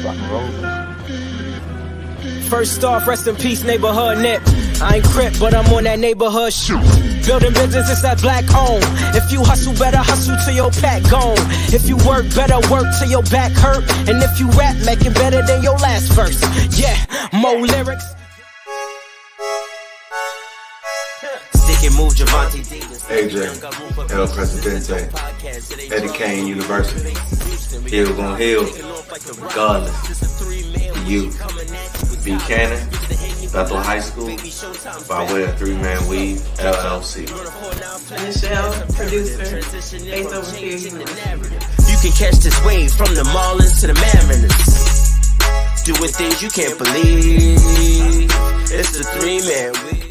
Rock and roll, man. First off, rest in peace, neighborhood Nip. I ain't crip, but I'm on that neighborhood shoot. Building business, it's that black owned. If you hustle, better hustle till your pack gone. If you work, better work till your back hurt. And if you rap, make it better than your last verse. Yeah, more lyrics. Stick and move, Javante AJ, El Presidente, Eddie Kane University. Hill gon' heal, regardless. You, Buchanan, Bethel High School, by way of 3-Man Weave, LLC. Michelle, producer, Ace Overseer. You can catch this wave from the Marlins to the Mariners. Doing things you can't believe. It's the 3-Man Weave.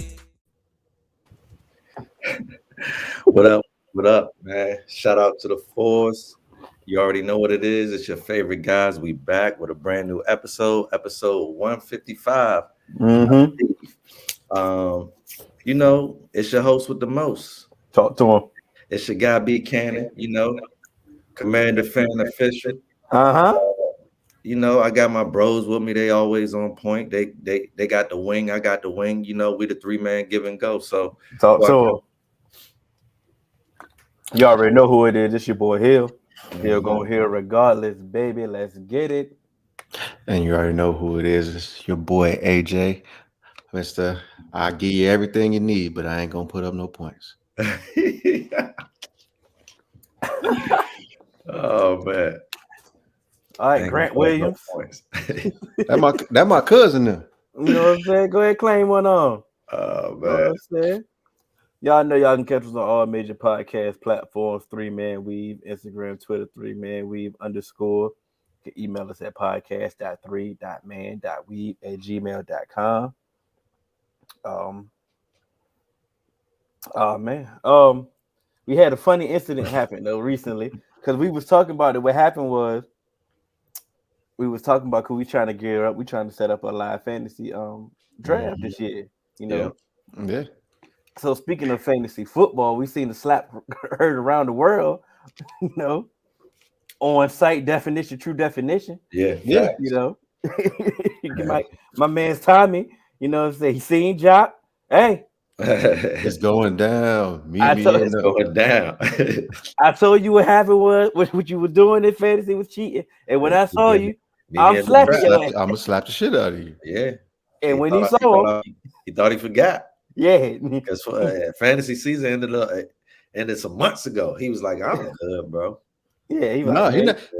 What up, man? Shout out to the Force. You already know what it is. It's your favorite guys. We back with a brand new episode 155. You know, it's your host with the most. Talk to him. It's your guy B Cannon, you know, Commander Fan Official. You know, I got my bros with me. They always on point. They got the wing. I got the wing. You know, we the 3-man give and go. So talk to him. You already know who it is. It's your boy Hill. Hill gonna heal regardless, baby. Let's get it. And you already know who it is. It's your boy AJ. Mr. I give you everything you need, but I ain't gonna put up no points. Oh man. All right, Grant Williams. That my cousin now. You know what I'm saying? Go ahead, claim one on. Oh man. You know what I'm saying? Y'all know y'all can catch us on all major podcast platforms, 3-Man Weave, Instagram, Twitter, 3-Man Weave _. You can email us at podcast.3.man.weave@gmail.com. Oh man. We had a funny incident happen though recently because we was talking about it. What happened was we was talking about because we trying to gear up, we trying to set up a live fantasy draft this year, you know. Yeah. So speaking of fantasy football, we seen the slap heard around the world, you know, on site definition, true definition. Yeah. You know. my man's Tommy, you know what I'm saying? He seen Jock. Hey. It's going down. It's going down. I told you what happened was what you were doing in fantasy was cheating. And when I saw you, I'm slapping you. I'm gonna slap the shit out of you. Yeah. And when he saw him, he thought he forgot. Yeah. Because fantasy season ended some months ago. He was like, I'm good, bro. Yeah,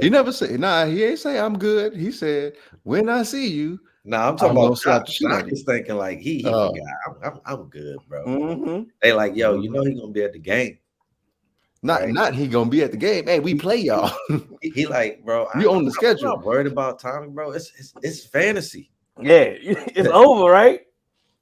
he never said, he ain't say I'm good. He said, when I see you. I'm talking about slap the shit out. He's thinking like he forgot. I'm good, bro. Mm-hmm. They like, yo, you know he gonna be at the game. Not he gonna be at the game. Hey, we play y'all. he like, bro, you on the schedule. I'm not worried about Tommy, bro. It's fantasy. Yeah, it's over, right?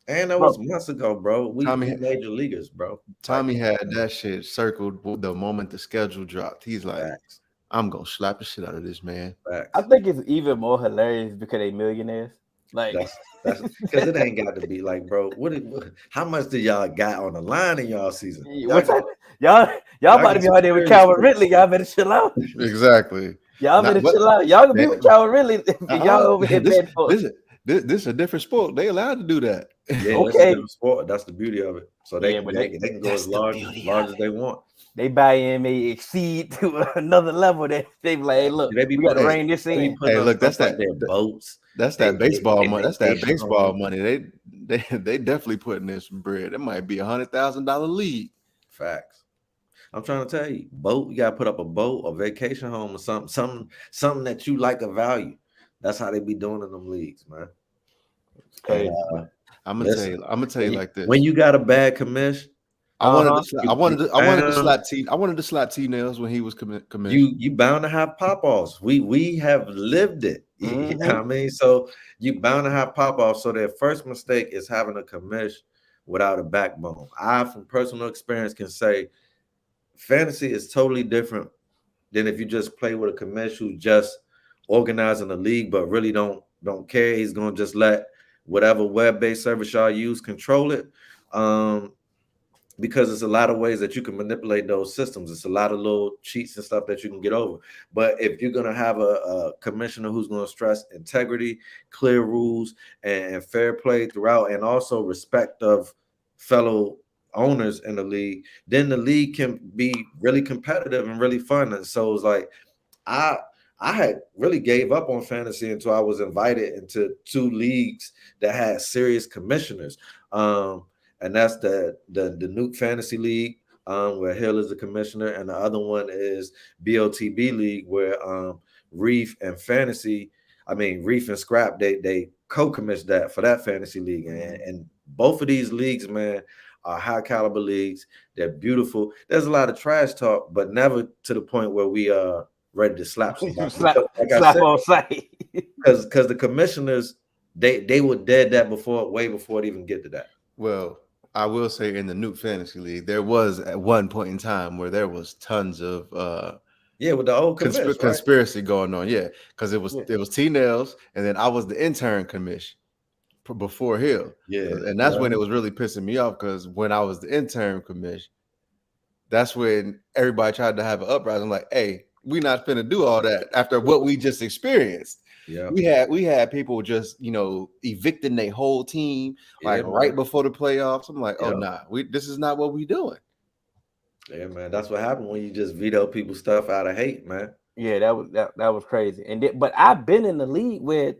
And that was months ago, bro. We major leaguers, bro. Tommy had that shit circled the moment the schedule dropped. He's like, Facts. I'm gonna slap the shit out of this man. Facts. I think it's even more hilarious because they millionaires. Like that's because it ain't got to be like, bro. How much did y'all got on the line in y'all season? Y'all about to be out there with Calvin Ridley. Y'all better chill out. Exactly. Y'all better chill out. Y'all can be with Calvin Ridley. Y'all over here bad for this is a different sport. They allowed to do that. Yeah, okay. That's a different sport. That's the beauty of it. So they can go as large as they want. They buy in, may exceed to another level. They be like, hey, look, we got to rein this in. Hey, look, that's that their boats. That's that baseball money. That's that baseball money. They definitely putting in some bread. It might be $100,000 league. Facts. I'm trying to tell you, boat. You gotta put up a boat, a vacation home, or something that you like a value. That's how they be doing in them leagues, man. Okay. I'm gonna tell you like this. When you got a bad commission, I wanted to slap T-Nails when he was commissioned. You bound to have pop-offs. We have lived it. Mm-hmm. You know what I mean? So you bound to have pop-offs. So their first mistake is having a commish without a backbone. I, from personal experience, can say fantasy is totally different than if you just play with a commish who's just organizing the league but really don't care. He's gonna just let whatever web-based service y'all use control it. because it's a lot of ways that you can manipulate those systems. It's a lot of little cheats and stuff that you can get over. But if you're going to have a commissioner who's going to stress integrity, clear rules, and fair play throughout, and also respect of fellow owners in the league, then the league can be really competitive and really fun. And so it's like I had really gave up on fantasy until I was invited into 2 leagues that had serious commissioners. And that's the Nuke Fantasy League, where Hill is the commissioner, and the other one is BOTB League, where Reef and Reef and Scrap, they co-commission that for that fantasy league. And both of these leagues, man, are high caliber leagues. They're beautiful. There's a lot of trash talk, but never to the point where we are ready to slap somebody. slap on sight. Because the commissioners, they were dead that way before it even get to that. Well, I will say in the Nuke Fantasy League, there was at one point in time where there was tons of with the old conspiracy going on. Yeah, because it was T Nails, and then I was the intern commish before Hill. Yeah, and that's when it was really pissing me off, because when I was the intern commish, that's when everybody tried to have an uprising. I'm like, hey, we not finna do all that after what we just experienced. Yeah, we had people just evicting their whole team right before the playoffs. I'm like, oh nah, this is not what we doing. Yeah, man, that's what happened when you just veto people's stuff out of hate, man. Yeah, that was crazy. But I've been in the league where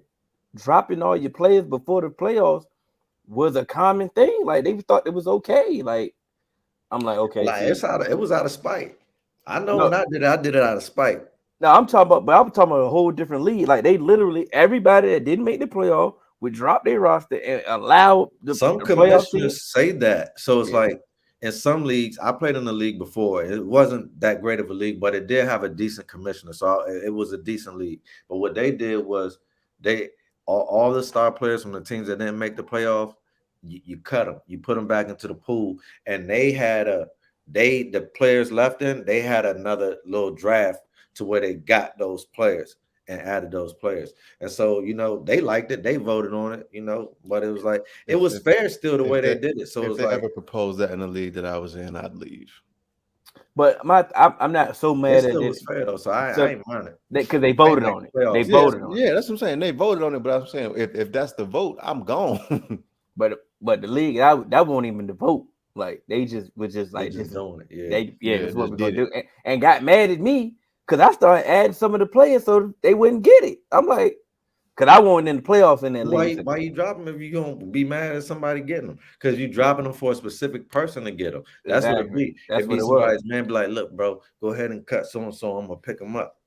dropping all your players before the playoffs was a common thing. Like they thought it was okay. Like I'm like, okay, like it was out of spite. I know when I did it out of spite. No, I'm talking about a whole different league. Like they literally everybody that didn't make the playoff would drop their roster and allow some commissioners say that. So it's like in some leagues, I played in the league before. It wasn't that great of a league, but it did have a decent commissioner. So it was a decent league. But what they did was all the star players from the teams that didn't make the playoff, you cut them, you put them back into the pool, and the players left in, they had another little draft to where they got those players and added those players. And so, they liked it. They voted on it, but it was like, it was fair still the way they did it. So if it was they like, ever proposed that in the league that I was in, I'd leave. But I'm not so mad at it. It was fair though, so I ain't mind it. Because they voted on it. They voted on it. Yeah, that's what I'm saying. They voted on it, but I'm saying if that's the vote, I'm gone. but the league, that won't even the vote. Like they just was just like just doing it. That's what we're gonna do. And got mad at me because I started adding some of the players so they wouldn't get it. I'm like, because I wasn't in the playoffs in that league. Why you drop them if you're gonna be mad at somebody getting them? Because you're dropping them for a specific person to get them. That's what it be. That's what it somebody's man be like, look, bro, go ahead and cut so and so. I'm gonna pick them up.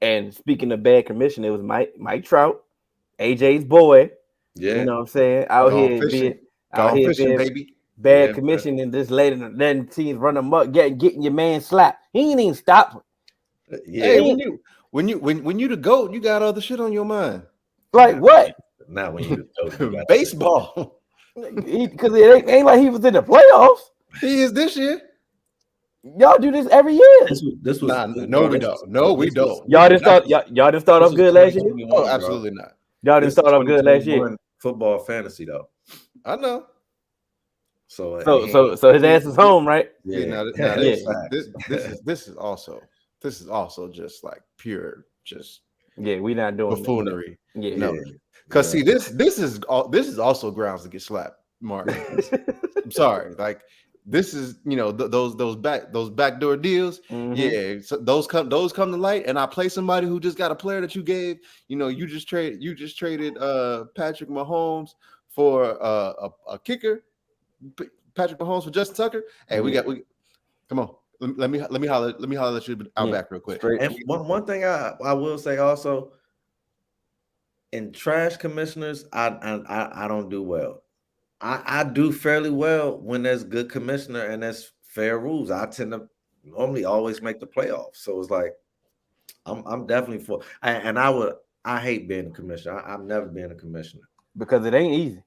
And speaking of bad commission, it was Mike Trout, AJ's boy. Yeah, you know what I'm saying? Out here being baby. Bad commission and just letting teams run amok, getting your man slapped. He ain't even stopped. Yeah, hey, when you the GOAT, you got other shit on your mind. Like what? Not when you the GOAT. Baseball. Because it ain't like he was in the playoffs. He is this year. Y'all do this every year. This was no, we don't. No, we don't. Y'all didn't start off good last year. Oh, absolutely not. Y'all didn't start off good last year. Football fantasy though. I know. So his ass is home, right? Yeah. This is also just like pure we not doing buffoonery. Yeah, no, because see this is also grounds to get slapped, Mark. I'm sorry, like this is those backdoor deals. Mm-hmm. Yeah, so those come to light, and I play somebody who just got a player that you gave. You just traded Patrick Mahomes for a kicker. Patrick Mahomes for Justin Tucker. Hey, we come on. Let me holler at you out back real quick. And one thing I will say also, in trash commissioners, I don't do well. I do fairly well when there's good commissioner and there's fair rules. I tend to normally always make the playoffs. So it's like I'm definitely for. I hate being a commissioner. I've never been a commissioner because it ain't easy.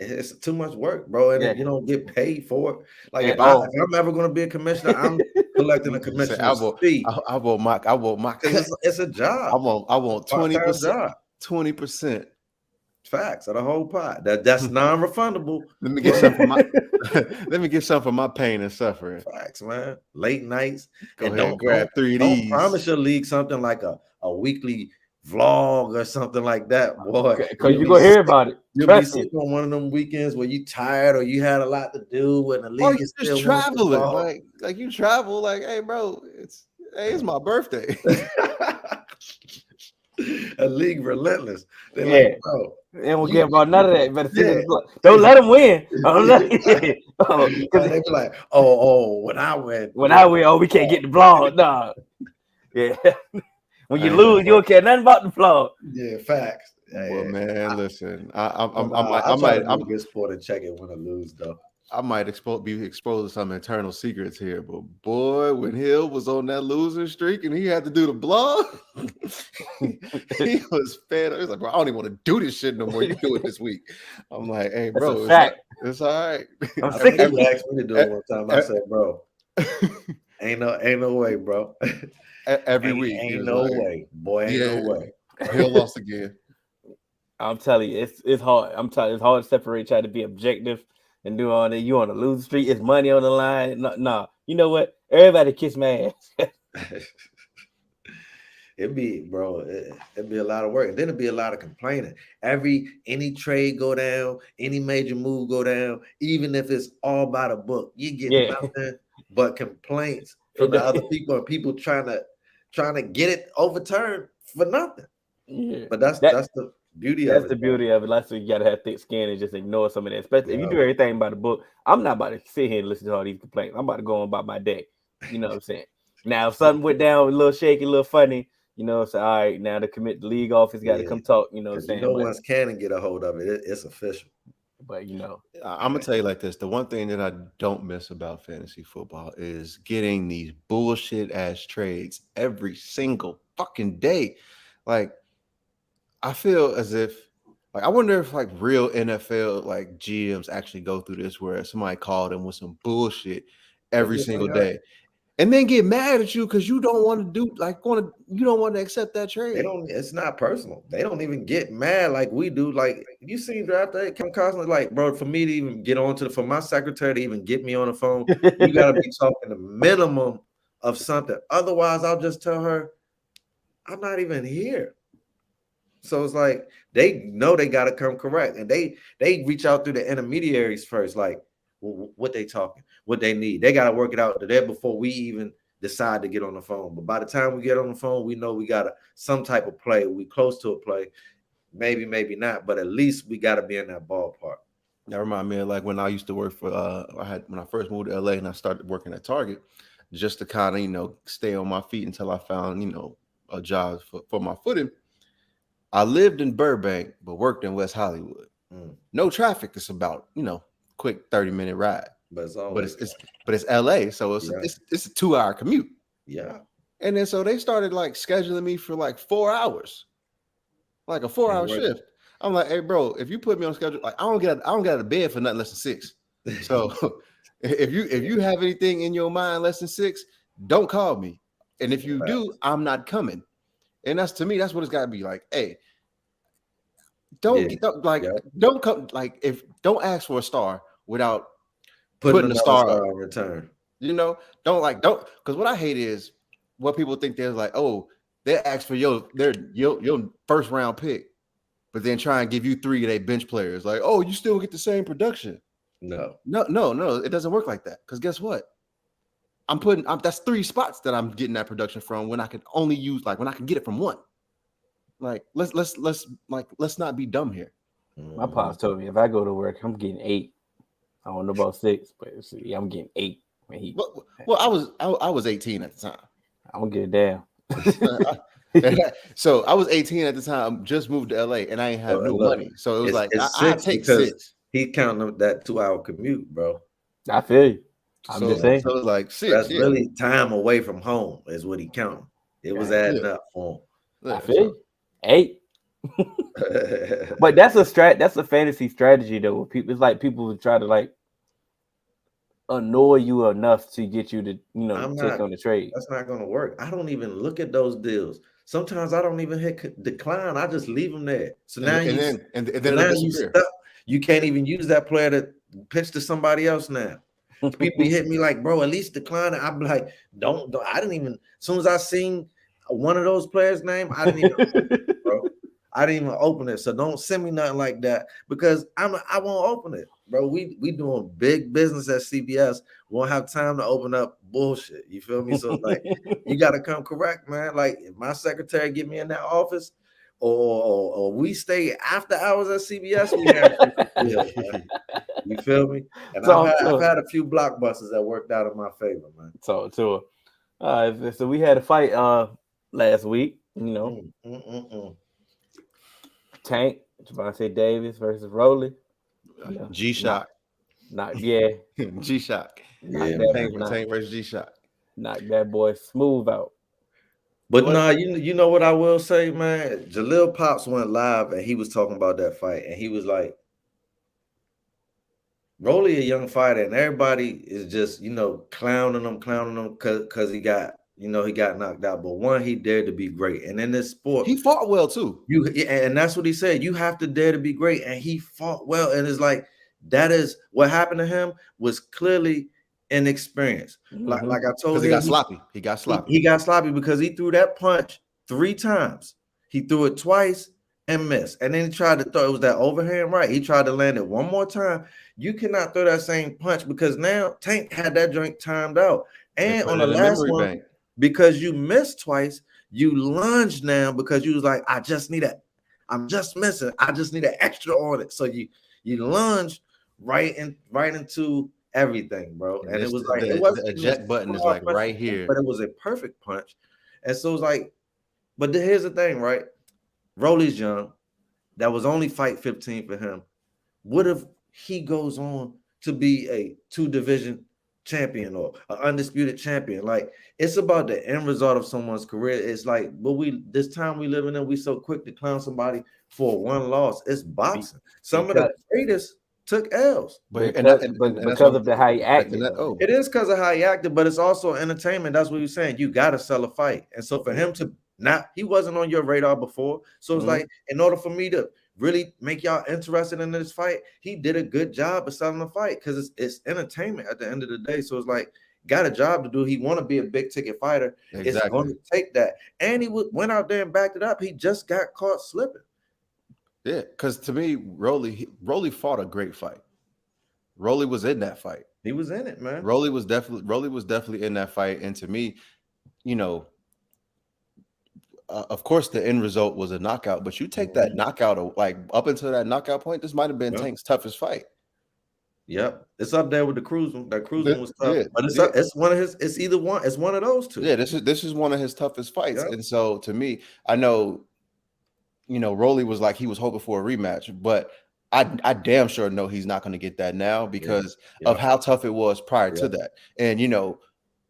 It's too much work, bro, and you don't get paid for it. Like if I'm ever going to be a commissioner, I'm collecting a commissioner's fee. I want my it's a job. I want 20%. 20% facts of the whole pot. That's non-refundable. Let me get some for my let me get some for my pain and suffering. Facts, man. Late nights. Go And ahead and grab 3 of don't these. promise your league something like a weekly vlog or something like that, boy. Because you're gonna hear about it. You'll be sitting on one of them weekends where you tired or you had a lot to do and the Or league you is just still traveling. Like you travel, like, hey, bro, it's my birthday. A league relentless. They're like, bro. They don't care about none of that. You better sit in the block. Don't let them win. They be like, oh, when I win. We can't get the vlog. Nah. Yeah. When you lose, you don't care nothing about the vlog. Yeah, facts. Well, man, listen, I might be a good sport and check it, win or lose, though. I might be exposed to some internal secrets here, but boy, when Hill was on that losing streak and he had to do the blog, he was fed up. He was like, bro, I don't even want to do this shit no more. You do it this week. I'm like, hey, bro, it's all right. I think you asked me to do it one time. I said, bro, ain't no way, bro. Every week. Ain't no way. Boy, ain't no way. Hill lost again. I'm telling you, it's hard. I'm telling you, it's hard to separate, try to be objective and do all that. You on the losing streak, it's money on the line. No. You know what? Everybody kiss my ass. It'd be a lot of work. And then it'd be a lot of complaining. Any trade go down, any major move go down, even if it's all by the book, you get nothing but complaints from the other people and people trying to get it overturned for nothing. Yeah. But that's the beauty of it. That's the beauty of it. Like, so you gotta have thick skin and just ignore some of that. Especially if you do everything by the book. I'm not about to sit here and listen to all these complaints. I'm about to go on about my day. You know what I'm saying? Now, if something went down a little shaky, a little funny, so all right, now to commit the league office got to come talk. You know what I'm saying? Once Cannon get a hold of it, it's official. But I'm gonna tell you like this: the one thing that I don't miss about fantasy football is getting these bullshit ass trades every single fucking day. Like, I feel as if, like, I wonder if like real NFL like GMs actually go through this, where somebody called them with some bullshit every single day, and then get mad at you because you don't want to you don't want to accept that trade. It's not personal. They don't even get mad like we do. Like, you seen draft day, Kevin Costner, like, bro, for me to even get on for my secretary to even get me on the phone, you gotta be talking the minimum of something. Otherwise, I'll just tell her I'm not even here. So it's like they know they gotta come correct, and they reach out through the intermediaries first, like what they talking, what they need. They gotta work it out to there before we even decide to get on the phone. But by the time we get on the phone, we know we got some type of play. We close to a play, maybe not, but at least we got to be in that ballpark. That reminds me of like when I used to work for when I first moved to LA and I started working at Target, just to kind of stay on my feet until I found a job for my footing. I lived in Burbank but worked in West Hollywood. No traffic. It's about quick 30-minute ride. But it's LA, so it's a 2-hour commute. Yeah. And then so they started like scheduling me for like 4 hours, like a 4-hour shift. I'm like, hey, bro, if you put me on schedule, like I don't get out of bed for nothing less than 6. So if you have anything in your mind less than 6, don't call me. And if you do, I'm not coming. And that's, to me, that's what it's got to be like. Hey, don't come, like, don't ask for a star without putting a star in return. Don't because what I hate is what people think they're like, oh, they ask for your first round pick, but then try and give you 3 of their bench players. Like, oh, you still get the same production. No, it doesn't work like that. Because guess what? That's 3 spots that I'm getting that production from when I can only use when I can get it from 1. Like, let's not be dumb here. My pops told me if I go to work, I'm getting 8. I don't know about 6, but I'm getting 8. Well, I was 18 at the time. I'm gonna get it down. So I was 18 at the time, just moved to LA, and I ain't have no money. So it was I take 6. He counting that 2-hour commute, bro. I feel you. I'm just saying. So it's like 6. That's really time away from home is what he counting. It was adding up for him. I feel you. 8. But that's a fantasy strategy though. It's like people would try to annoy you enough to get you to take on the trade. That's not gonna work. I don't even look at those deals. Sometimes I don't even hit decline. I just leave them there. So and now and you, then and, and so then it'll now you disappear. stuck. You can't even use that player to pitch to somebody else now. People hit me like, bro, at least decline it. I'm like, don't. I didn't even. As soon as I seen one of those players' name, I didn't even open it, bro. I didn't even open it. So don't send me nothing like that because I won't open it, bro. We doing big business at CBS. We won't have time to open up bullshit. You feel me? So like, you got to come correct, man. Like if my secretary get me in that office, or we stay after hours at CBS, we have man. You feel me? And Talk I've to had a few blockbusters that worked out in my favor, man. Talk to her. All right, so we had a fight last week. You know, Tank Javante Davis versus Rolly. You know, G-Shock. yeah, G-Shock. Yeah, Tank, man. Tank versus G-Shock. knock that boy smooth out. But nah, you know what I will say, man. Jaleel Pops went live and he was talking about that fight, and he was like, Rolly a young fighter, and everybody is just clowning him because he got he got knocked out. But one, he dared to be great, and in this sport, He fought well too. And that's what he said. You have to dare to be great, and he fought well. And it's like that is what happened to him was clearly inexperience. Like I told Because him, he got sloppy. He got sloppy. he got sloppy because he threw that punch 3 times. He threw it twice and missed. And then he tried to throw it was that overhand right. He tried to land it one more time. You cannot throw that same punch because now Tank had that joint timed out. They And put on it the in a last memory one, bank. because you missed twice, you lunged now because you was like, I'm just missing. I just need an extra on it. So you lunge right into everything, bro. And it was like it the wasn't even a eject button is hard like punch, right here. but it was a perfect punch. And so it's like, but here's the thing, right? Rolly's young. That was only fight 15 for him. What if he goes on to be a 2-division champion or an undisputed champion? Like it's about the end result of someone's career. It's like, but this time we living in, we so quick to clown somebody for one loss. It's boxing. Some of the greatest took L's. But Because, and that's because what of the how he acted. that, oh, It is because of how he acted, but it's also entertainment. That's what you're saying. You got to sell a fight. And so for him to he wasn't on your radar before. So it's like, in order for me to really make y'all interested in this fight, he did a good job of selling the fight because it's entertainment at the end of the day. So it's like, got a job to do. He want to be a big ticket fighter. exactly. It's going to take that. And he went out there and backed it up. He just got caught slipping. Yeah, because to me, Rolly fought a great fight. Rolly was in that fight. He was in it, man. Rolly was definitely in that fight. And to me, of course, the end result was a knockout. But you take that knockout, like up until that knockout point, this might have been Tank's toughest fight. Yep, it's up there with the cruising. That cruising was tough, Yeah, but it's one of his. It's either one. It's one of those two. Yeah, this is one of his toughest fights. And so to me, I know, Rolly was like he was hoping for a rematch, but I damn sure know he's not going to get that now because of how tough it was prior to that. And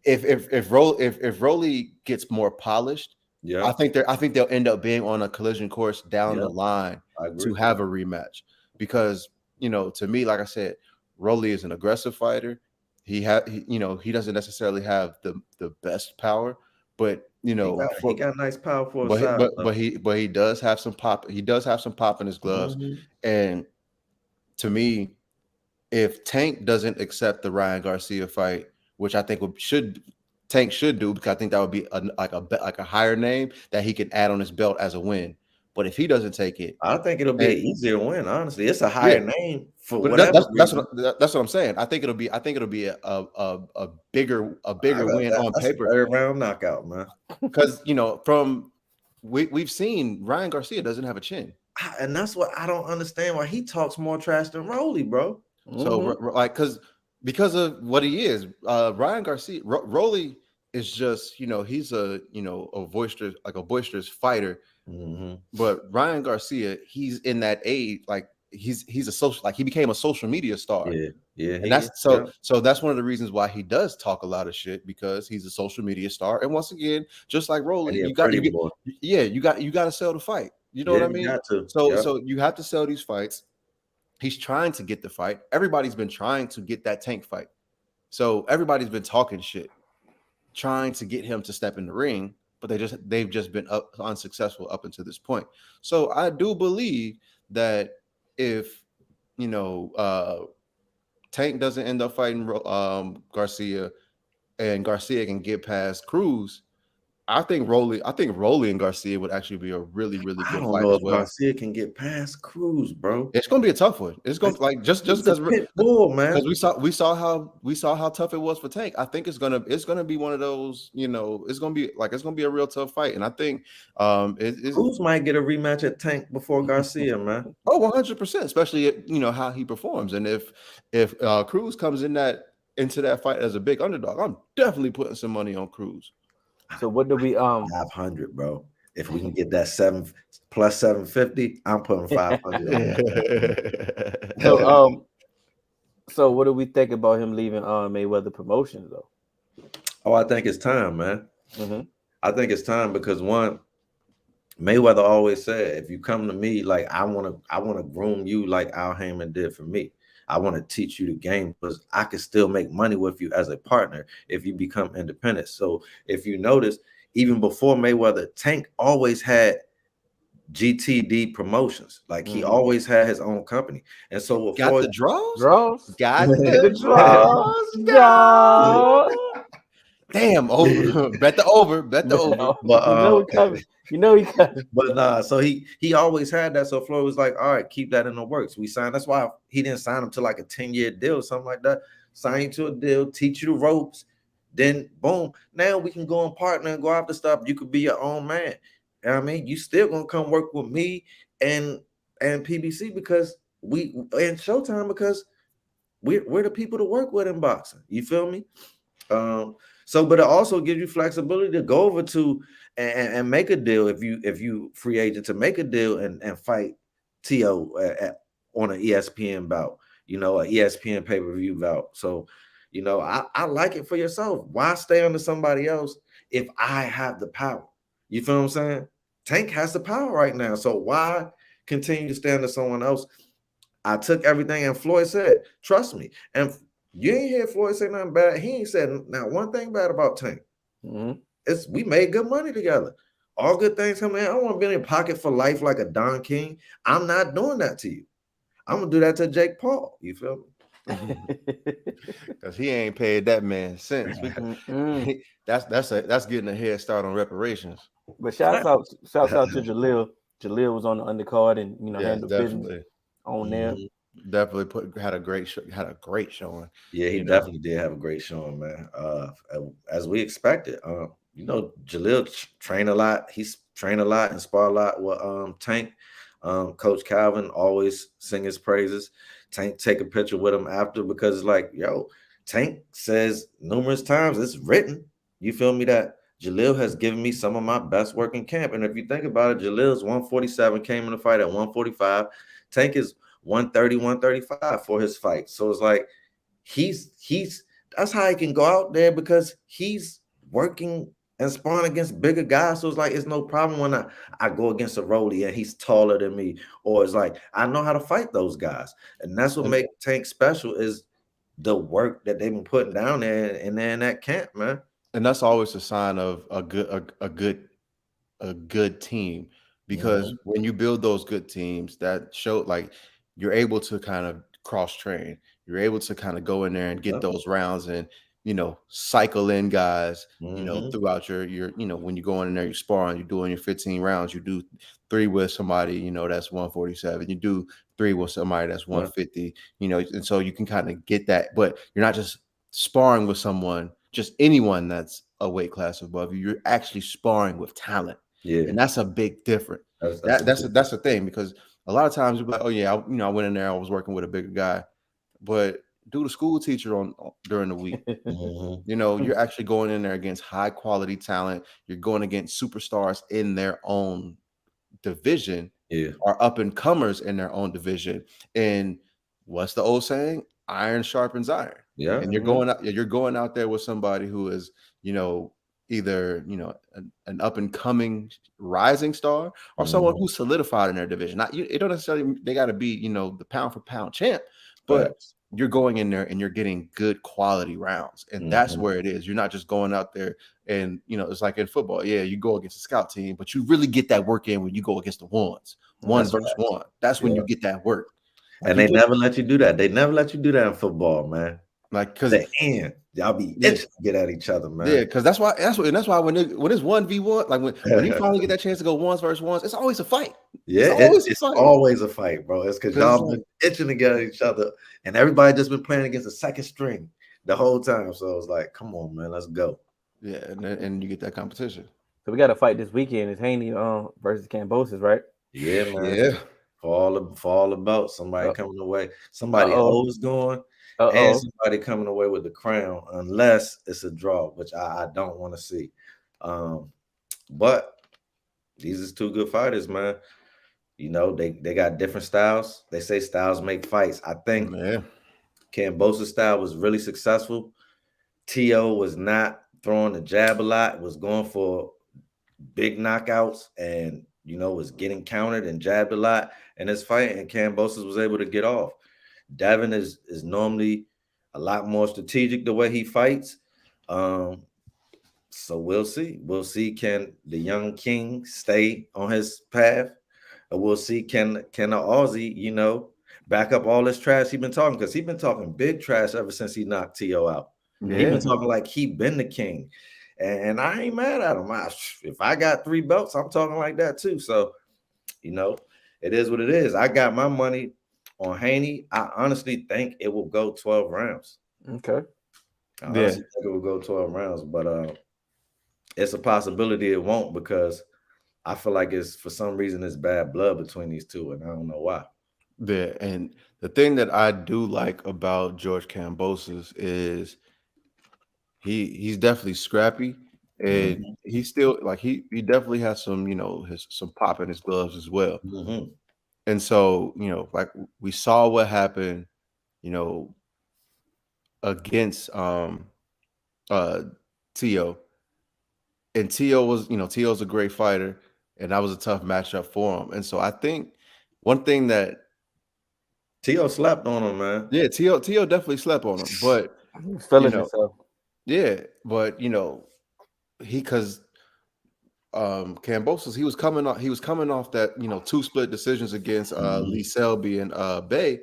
if Rolly gets more polished, I think they'll end up being on a collision course down the line to have a rematch. Because to me, like I said, Rolly is an aggressive fighter. He doesn't necessarily have the best power, but he got nice power for a side. But he does have some pop. He does have some pop in his gloves. And to me, if Tank doesn't accept the Ryan Garcia fight, which I think Tank should do, because I think that would be like a higher name that he can add on his belt as a win. But if he doesn't take it, I think it'll be an easier win. Honestly, it's a higher name for whatever. That's what I'm saying. I think it'll be a bigger win on paper. Third round knockout, man. Because we've seen Ryan Garcia doesn't have a chin, and that's what I don't understand. Why he talks more trash than Rolly, bro. So because of what he is, Ryan Garcia, Rolly is just he's a boisterous fighter. But Ryan Garcia, he's in that age, like he's a social, like he became a social media star. And that's so that's one of the reasons why he does talk a lot of shit, because he's a social media star. And once again, just like Rolly, you got to sell the fight. You know what I mean? So you have to sell these fights. He's trying to get the fight. Everybody's been trying to get that Tank fight. So everybody's been talking shit, trying to get him to step in the ring. but they've just been unsuccessful up until this point. So I do believe that if Tank doesn't end up fighting Garcia, and Garcia can get past Cruz, I think Rolly and Garcia would actually be a really, really I good don't fight know as if well. Garcia can get past Cruz, bro. It's gonna be a tough one. It's gonna like just He's a because pit bull, man. we saw how tough it was for Tank. I think it's gonna be one of those. It's gonna be a real tough fight, and I think it is. Cruz might get a rematch at Tank before Garcia, man. Oh, 100%, especially how he performs, and if Cruz comes into that fight as a big underdog, I'm definitely putting some money on Cruz. So what do we 500, bro. If we can get that 7 plus 750, I'm putting 500 on that. so so what do we think about him leaving Mayweather Promotions though? Oh, I think it's time, man. Mm-hmm. I think it's time because one, Mayweather always said, if you come to me, like I want to groom you like Al Heyman did for me. I want to teach you the game because I can still make money with you as a partner if you become independent. So if you notice, even before Mayweather, Tank always had GTD Promotions. Like he always had his own company. And so Got the draws? Draws. Got The the draws. draws. Damn, over. Bet the over. Bet the over. But you know he coming. You know he coming. But nah, so he always had that. So Floyd was like, all right, keep that in the works. We signed. That's why he didn't sign him to like a 10-year deal, something like that. Sign you to a deal, teach you the ropes. Then boom, now we can go and partner and go after stuff. You could be your own man. You know what I mean? You still gonna come work with me and PBC because and Showtime because we're the people to work with in boxing. You feel me? So, but it also gives you flexibility to go over to and make a deal if you free agent to make a deal and fight TO on an ESPN bout, an ESPN pay-per-view bout. So, I like it for yourself. Why stay under somebody else if I have the power? You feel what I'm saying? Tank has the power right now. So why continue to stay under someone else? I took everything, and Floyd said, trust me. And you ain't hear Floyd say nothing bad. He ain't said now one thing bad about Tank. Mm-hmm. It's we made good money together. All good things come in. I don't want to be in your pocket for life like a Don King. I'm not doing that to you. I'm gonna do that to Jake Paul. You feel me? Because he ain't paid that man since. That's getting a head start on reparations. But shouts out to Jaleel. Jaleel was on the undercard and handled business on there. Definitely had a great showing. Yeah, he definitely did have a great showing, man. As we expected. Jaleel trained a lot. He's trained a lot and sparred a lot with Tank. Coach Calvin always sing his praises. Tank take a picture with him after because it's like, yo, Tank says numerous times, it's written. You feel me, that Jaleel has given me some of my best work in camp. And if you think about it, Jaleel's 147, came in the fight at 145. Tank is 130, 135 for his fight. So it's like he's that's how he can go out there because he's working and sparring against bigger guys. So it's like it's no problem when I go against a Rolly and he's taller than me. Or it's like I know how to fight those guys. And that's what makes Tank special is the work that they've been putting down there and in that camp, man. And that's always a sign of a good team. Because when you build those good teams, that show like you're able to kind of cross train. You're able to kind of go in there and get those rounds and cycle in guys, throughout your when you go in there, you're sparring, you're doing your 15 rounds, you do 3 with somebody, that's 147, you do 3 with somebody that's 150, and so you can kind of get that, but you're not just sparring with someone, just anyone that's a weight class above you. You're actually sparring with talent. Yeah. And that's a big difference. That's the thing, because a lot of times you're like, oh yeah, I went in there, I was working with a bigger guy, but do the school teacher during the week. You're actually going in there against high quality talent. You're going against superstars in their own division, or up and comers in their own division. And what's the old saying? Iron sharpens iron. Yeah. And you're going out there with somebody who is, either an up and coming rising star or someone who's solidified in their division. Not it don't necessarily they got to be the pound for pound champ, but you're going in there and you're getting good quality rounds, and that's where it is. You're not just going out there and it's like in football. Yeah, you go against a scout team, but you really get that work in when you go against the one That's versus right. one. That's when you get that work. Like And they never let you do that. They never let you do that in football, man. like because The end, y'all be itching to get at each other, yeah, man. because that's why when it's 1v1, like when you finally get that chance to go ones versus ones, it's always a fight. Yeah, It's always a it's fight. always a fight, bro. It's because 'Cause it's y'all like, been itching to get at each other, and everybody just been playing against the second string the whole time. So it's like, come on, man, let's go. yeah, and you get that competition. So we got a fight this weekend. It's Haney versus Cambosis, right? Yeah, man. Yeah. For all about somebody Uh coming away, somebody oh. old is going, and Oh. somebody coming away with the crown, unless it's a draw, which I don't want to see. But these is two good fighters, man. They got different styles. They say styles make fights. I think Yeah. Cambosa's style was really successful. T.O. was not throwing the jab a lot, was going for big knockouts, and was getting countered and jabbed a lot in his fight, and Cambosis was able to get off. Devin is normally a lot more strategic the way he fights. So we'll see. We'll see, can the young king stay on his path? And we'll see, can the Aussie, back up all this trash he been talking, because he been talking big trash ever since he knocked T.O. out. He been talking like he been the king. And I ain't mad at him. If I got 3 belts, I'm talking like that too. So, it is what it is. I got my money on Haney. I honestly think it will go 12 rounds. Okay. I honestly think it will go 12 rounds, but it's a possibility it won't, because I feel like it's, for some reason, it's bad blood between these two, and I don't know why. Yeah, and the thing that I do like about George Kambosos is he's definitely scrappy, and he's still like he definitely has some some pop in his gloves as well. And so like we saw what happened against T.O. And T.O. was T.O.'s a great fighter, and that was a tough matchup for him. And so I think one thing that T.O. slept on him, man. Yeah, T.O. definitely slept on him, but He's feeling himself. Yeah, but because Kambosos, he was coming off that 2 split decisions against Lee Selby and Bay,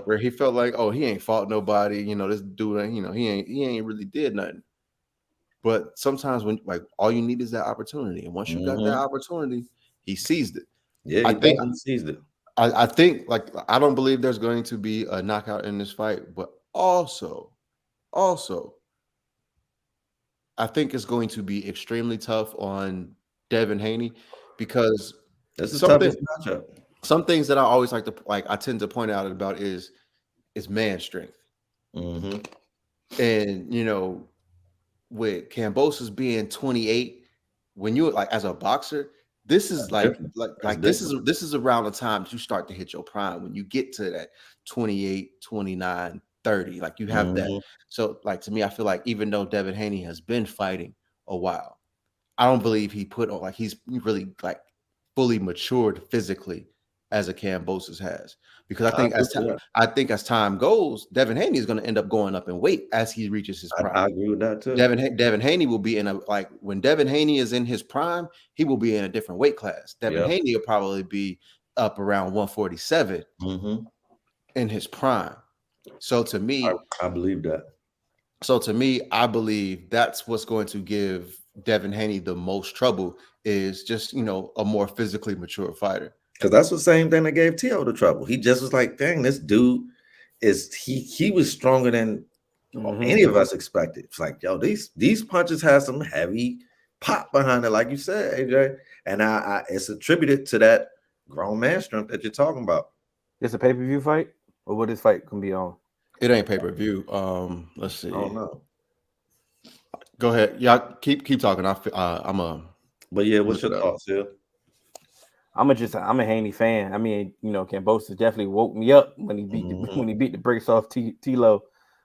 where he felt like, oh, he ain't fought nobody, this dude, he ain't really did nothing. But sometimes when all you need is that opportunity, and once you got that opportunity, he seized it. Yeah, he definitely seized it. I think I don't believe there's going to be a knockout in this fight, but also I think it's going to be extremely tough on Devin Haney, because that's the toughest matchup. Some things that I always I tend to point out about is man strength. And with Kambosos being 28, when you as a boxer, this is this is around the time that you start to hit your prime, when you get to that 28, 29, 30. Like you have that. So to me, I feel like even though Devin Haney has been fighting a while, I don't believe he put on he's really fully matured physically as a Kambosos has, because I think as time goes, Devin Haney is going to end up going up in weight as he reaches his prime. I agree with that too. Devin Haney will be in when Devin Haney is in his prime, he will be in a different weight class. Devin Haney will probably be up around 147 in his prime. So to me, I believe that. So to me, I believe that's what's going to give Devin Haney the most trouble, is just a more physically mature fighter. Because that's the same thing that gave T.O. the trouble. He just was like, dang, this dude he was stronger than any of us expected. It's like, yo, these punches have some heavy pop behind it, like you said, AJ. And it's attributed to that grown man strength that you're talking about. It's a pay-per-view fight, or what this fight can be on? It ain't pay-per-view. Let's see. I don't know. Go ahead. Y'all keep talking. But yeah, what's your thoughts, Phil? I'm a Haney fan. I mean, Kambosos definitely woke me up when he beat the brakes off T-Lo.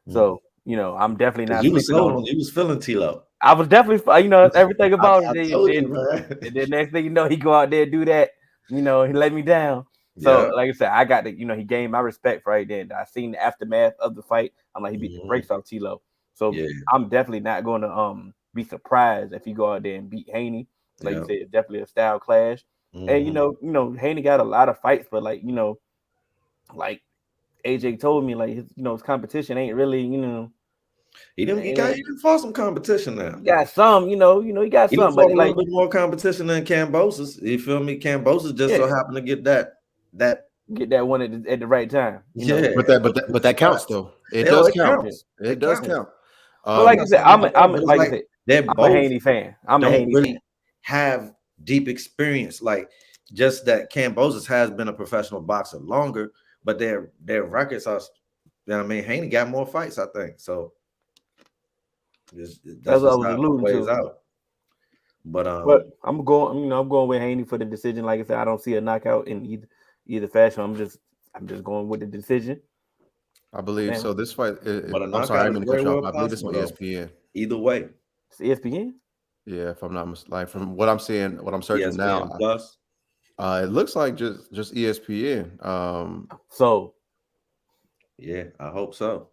So, I'm definitely not. You was feeling T-Lo. I was definitely, everything about I it. told you, man. And then next thing you know, he go out there and do that. He let me down. So, Yeah. like I said, I got to, he gained my respect right then. I seen the aftermath of the fight. I'm like, he beat the Mhm. brakes off Tilo. So Yeah. I'm definitely not going to be surprised if he go out there and beat Haney. Like you Yeah. said, it's definitely a style clash. And Mhm. Haney got a lot of fights, but like AJ told me, like his competition ain't really, He didn't. He it got. ain't, He didn't fought some competition now. he got some, he got He done some, but fought a little like bit more competition than Cambosis. You feel me? Cambosis just so yeah, happened to get that. get that one at the right time, Yeah, But that counts though. It Hell, does it count. counts. It It does counts. count. But like I'm I not said, saying it don't, but it's like I like said, they're I'm a both Haney fan. I'm a don't Haney fan. really have deep experience. Like just that Cambosis has been a professional boxer longer, but their records are. You know what I mean? Haney got more fights, I think. So That's that's what I just was how it alluding plays to. out. But But I'm going with Haney for the decision. Like I said, I don't see a knockout in either fashion. I'm just going with the decision. I believe And so. This fight, but a I'm sorry, I knockout didn't is mean to cut very you off. well I believe it's possible on though. ESPN. Either way, it's ESPN. Yeah, if I'm not like from what I'm seeing, what I'm searching ESPN now, Plus. it looks like just ESPN. So Yeah, I hope so.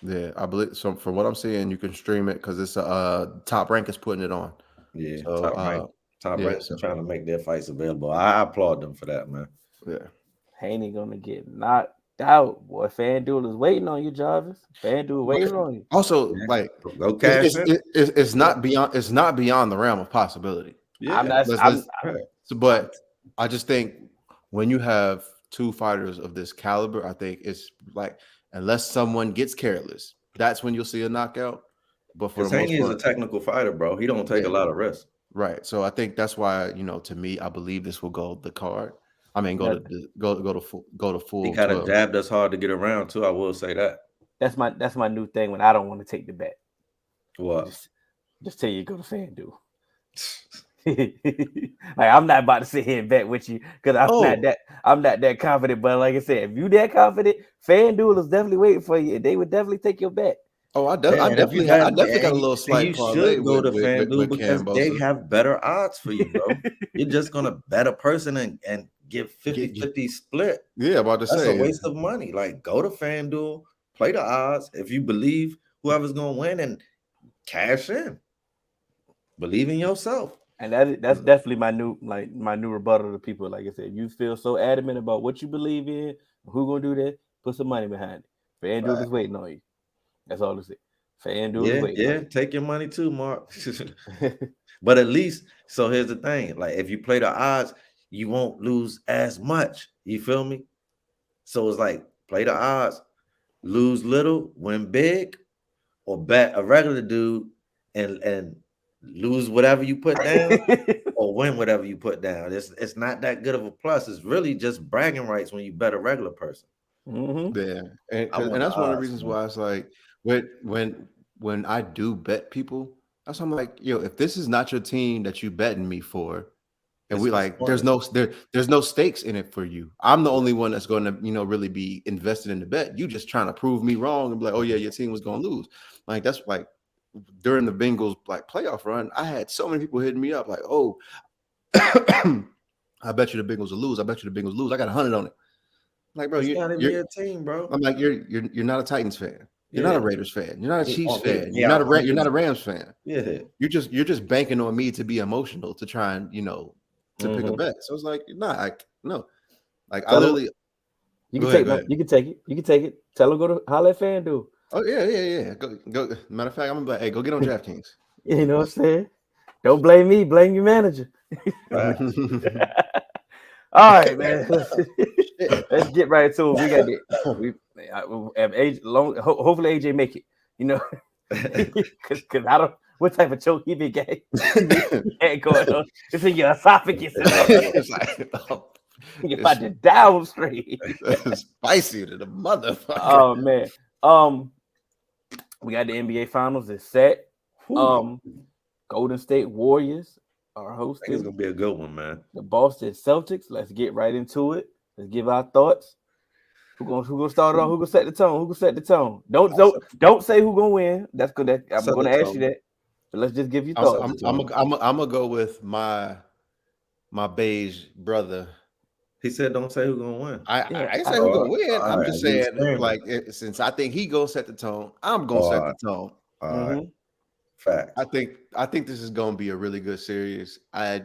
Yeah, I believe so. From what I'm seeing, you can stream it because it's Top Rank is putting it on. Yeah, So top yeah, rank so trying to make their fights available. I applaud them for that, man. yeah. Haney gonna get knocked out. Boy, FanDuel is waiting on you, Jarvis. FanDuel waiting on you. Also, Yeah. like Go cash in. it's not beyond the realm of possibility. I'm Yeah, not. I'm. Let's right. but I just think when you have two fighters of this caliber, I think it's like unless someone gets careless, that's when you'll see a knockout. But for Because the most Haney is a part, technical fighter, bro. He don't take yeah, a lot of risks. right. So I think that's why to me, I believe this will go the card. I mean, That, go to He full kind of 12. jabbed us hard to get around too. I will say that. that's my new thing when I don't want to take the bet. What? Just tell you go to FanDuel. Like I'm not about to sit here and bet with you because I'm not that confident. But like I said, if you that confident, FanDuel is definitely waiting for you. They would definitely take your bet. Oh, Yeah, I and if you definitely had, got a and little see, slight you parlay should go to FanDuel with because Cam they Bosa. have better odds for you, bro. You're just gonna bet a person and give 50-50 split. Yeah, about to That's a say. waste of money. Like go to FanDuel, play the odds. If you believe whoever's gonna win and cash in. Believe in yourself. And that's definitely my new rebuttal to people. Like I said, if you feel so adamant about what you believe in, who gonna do that, put some money behind it. FanDuel is waiting on you. That's all it is. FanDuel is waiting Yeah, on take your money too, Mark. you. But at least, so here's the thing: like if you play the odds, you won't lose as much. You feel me? So it's like play the odds, lose little, win big, or bet a regular dude and lose whatever you put down, or win whatever you put down. It's not that good of a plus. It's really just bragging rights when you bet a regular person. Mm-hmm. Yeah, and I want and the that's one of the odds, reasons man. why it's like when I do bet people, that's why I'm like, if this is not your team that you betting me for, and It's we for like, fun. there's no stakes in it for you. I'm the only one that's going to really be invested in the bet. You just trying to prove me wrong and be like, oh yeah, your team was going to lose. Like that's like during the Bengals like playoff run, I had so many people hitting me up like, oh, I bet you the Bengals will lose. I bet you the Bengals lose. I got 100 on it. Like, bro, It's not even your team, bro. I'm like, you're not a Titans fan. You're not Yeah. a Raiders fan. You're not a Chiefs Yeah, fan. yeah, You're not a Rams fan. Yeah. You're just banking on me to be emotional to try and to pick a bet. So it's like, nah, no. Like I Tell 'em- literally You Go can ahead, take you can take it. You can take it. Tell them go to holler at FanDuel. Oh yeah. Go. Matter of fact, I'm gonna be like, hey, go get on DraftKings. You know what I'm saying? Don't blame me, blame your manager. Right. All right, man. Let's get right to it. We got it. We have AJ, hopefully AJ make it. Because I don't. What type of choke he been getting? He going on. It's in your esophagus. It's like, You're about to down straight. it's spicy to the motherfucker. Oh man. We got the NBA Finals. It's set. Golden State Warriors are I think it's hosting gonna be a good one, man. the Boston Celtics. Let's get right into it. Let's give our thoughts. Who gonna start it off? Who gonna set the tone? Who gonna set the tone? Don't say who gonna win. That's good. I'm Set gonna the ask you tone. that. But let's just give you I'm thoughts. gonna go with my beige brother. He said, "Don't say who's gonna win." Yeah, I ain't say who's gonna win. All I'm right, just you saying, experiment. like, since I think he gonna set the tone, I'm gonna set the tone. All right, facts. I think this is gonna be a really good series. I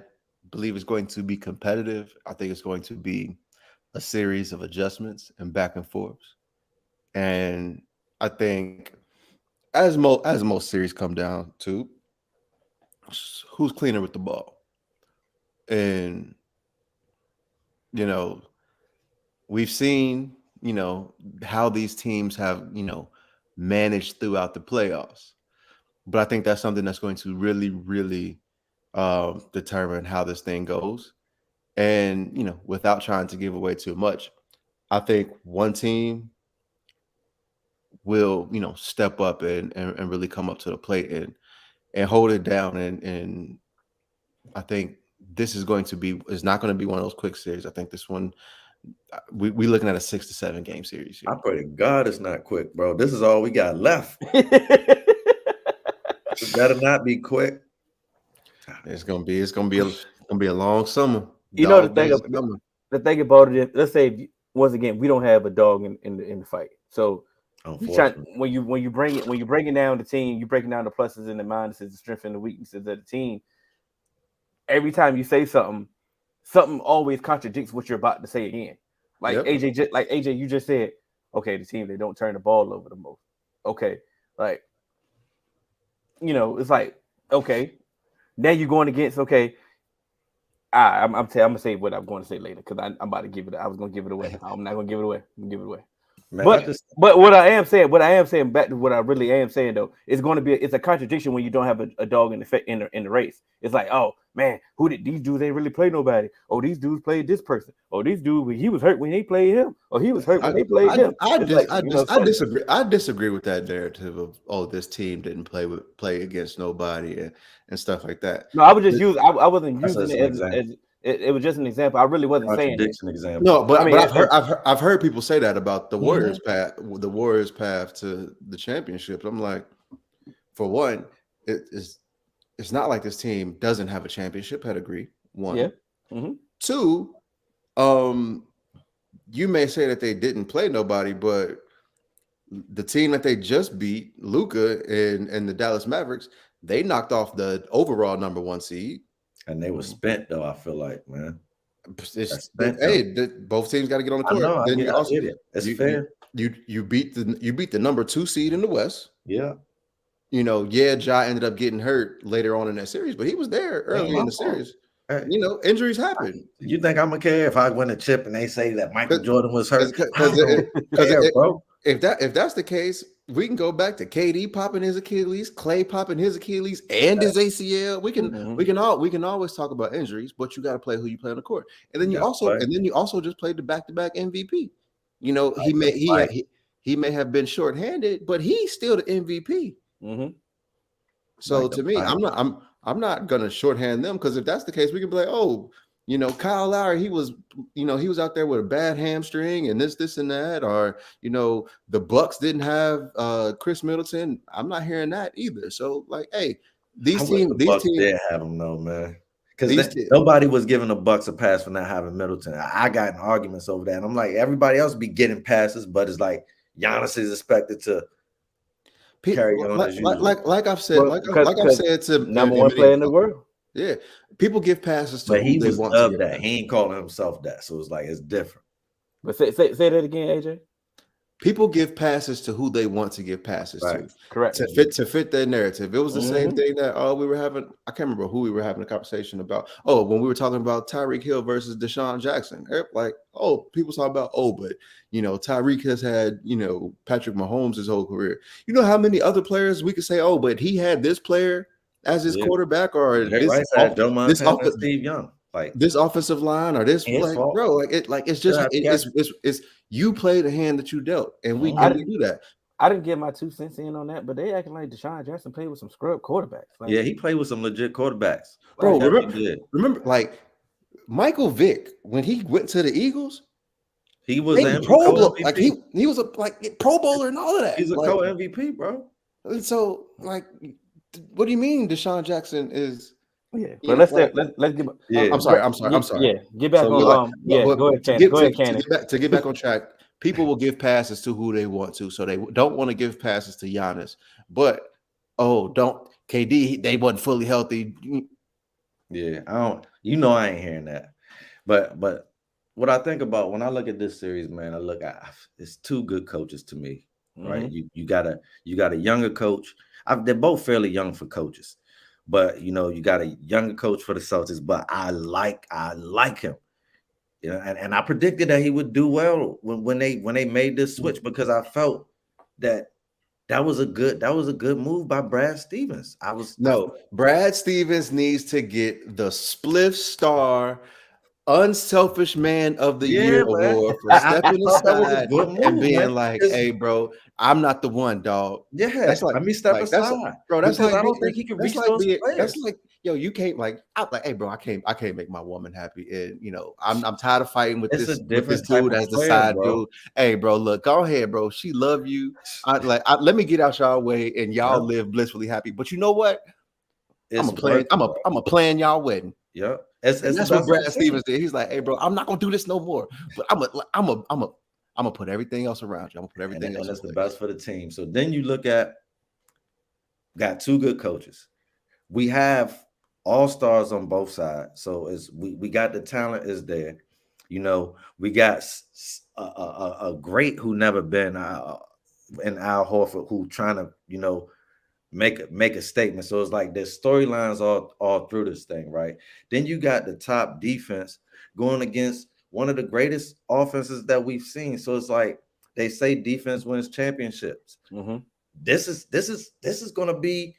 believe it's going to be competitive. I think it's going to be a series of adjustments and back and forths. And I think as most series come down to who's cleaner with the ball. And you know, we've seen, how these teams have, managed throughout the playoffs. But I think that's something that's going to really, really determine how this thing goes. And, without trying to give away too much, I think one team will, step up and really come up to the plate and hold it down. And I think this is not going to be one of those quick series. I think this one, we looking at a 6 to 7 game series here. I pray to God it's not quick, bro. This is all we got left. It better not be quick. It's gonna be a long summer. You know the thing about it is, let's say once again we don't have a dog in the fight. So when you bring it down the team, you breaking down the pluses and the minuses, the strengths and the weaknesses of the team. Every time you say something always contradicts what you're about to say again. Like AJ, you just said, okay, the team, they don't turn the ball over the most. Okay, like, it's like, okay, now you're going against, okay, I'm gonna say what I'm going to say later because I'm about to give it. I was going to give it away. I'm not going to give it away. I'm going to give it away. Man, but what I am saying, back to what I really am saying though, it's a contradiction when you don't have a dog in the race. It's like, oh man, these dudes ain't really play nobody. Oh, these dudes played this person. Oh, these dudes, he was hurt when they played him. Oh, he was hurt when they played him. I disagree. I disagree with that narrative of this team didn't play against nobody and stuff like that. No, I was just using. I wasn't using it as it was just an example. I really wasn't saying it. Example. No, but I've heard people say that about the Warriors path to the championship. I'm like, for one, it's not like this team doesn't have a championship pedigree. One, yeah. Mm-hmm. Two, you may say that they didn't play nobody, but the team that they just beat, Luka and the Dallas Mavericks, they knocked off the overall number 1 seed. And they were spent though. I feel like, man. Both teams got to get on the court. I get it. It's fair. You beat the number 2 seed in the West. Yeah. Ja ended up getting hurt later on in that series, but he was there early in the series. Hey. Injuries happen. You think I'm gonna care if I win a chip and they say that Michael Jordan was hurt? Because if that's the case, we can go back to KD popping his Achilles, Clay popping his Achilles and his ACL. We can always talk about injuries, but you got to play who you play on the court. And then you also just played the back-to-back MVP. He may have been shorthanded, but he's still the MVP. Mm-hmm. So to me, I'm not gonna shorthand them, because if that's the case, we can be like, oh, Kyle Lowry, he was out there with a bad hamstring and this and that, or the Bucks didn't have Chris Middleton. I'm not hearing that either. So like, hey, these teams did have them though, man. Because nobody was giving the Bucks a pass for not having Middleton. I got in arguments over that. And I'm like, everybody else be getting passes, but it's like Giannis is expected to carry on as usual. Like I've said, I've said to number 1 player in the world. Yeah, people give passes to who they want to. That he ain't calling himself that, so it's like it's different. But say that again, AJ. People give passes to who they want to give passes to. Correct. To fit their narrative. It was the same thing that we were having. I can't remember who we were having a conversation about. Oh, when we were talking about Tyreek Hill versus Deshaun Jackson. Like, people talk about, but Tyreek has had, Patrick Mahomes his whole career. You know how many other players we could say, but he had this player as his quarterback, or Steve Young. Like this offensive line, or this, bro, it's you play the hand that you dealt, and we do that. I didn't get my 2 cents in on that, but they acting like Deshaun Jackson played with some scrub quarterbacks. Like, he played with some legit quarterbacks, bro. Remember, like Michael Vick when he went to the Eagles, he was Pro Bowl, like he was a Pro Bowler and all of that. He's a co-MVP, bro. And so, like, what do you mean Deshaun Jackson is Yeah, You but know, let's like let's get Yeah. I'm sorry. yeah, get back So But look, like, on yeah. Go ahead, to Cannon. Go ahead, to Cannon. get back on track, people will give passes to who they want to, so they don't want to give passes to Giannis. But don't KD? They wasn't fully healthy. yeah, I don't. You know, I ain't hearing that. But what I think about when I look at this series, man, I look at it's two good coaches to me, right? Mm-hmm. You got a younger coach. They're both fairly young for coaches, but you got a younger coach for the Celtics. But I like him. And I predicted that he would do well when they made this switch because I felt that that was a good move by Brad Stevens. No, Brad Stevens needs to get the Spliff Star Unselfish Man of the Year yeah, man. award for I stepping thought that was a aside good and move, man. being like, "Hey, bro, I'm not the one, dog." Yeah, That's like, let me step that's aside bro. because I don't think he can That's reach like those being. That's players. like, yo, you can't like. I'm like, hey, bro, I can't make my woman happy, and I'm tired of fighting It's a with this different type dude of as the player, side bro. dude. Hey, bro, look, go ahead, bro. She love you. Let me get out y'all way, and y'all Yep. live blissfully happy. But you know what? It's working, bro. I'm a plan y'all wedding. Yep. And It's the that's what best for Brad the team. Stevens did. He's like, "Hey, bro, I'm not gonna do this no more. But I'm gonna put everything else around you. I'm gonna put everything else And in it's the place." best for the team. So then you look at got two good coaches. We have all stars on both sides. So we got the talent is there. We got a great who never been in Al Horford who trying to make a statement. So it's like there's storylines all through this thing, right? Then you got the top defense going against one of the greatest offenses that we've seen. So it's like they say defense wins championships. Mm-hmm. This is gonna be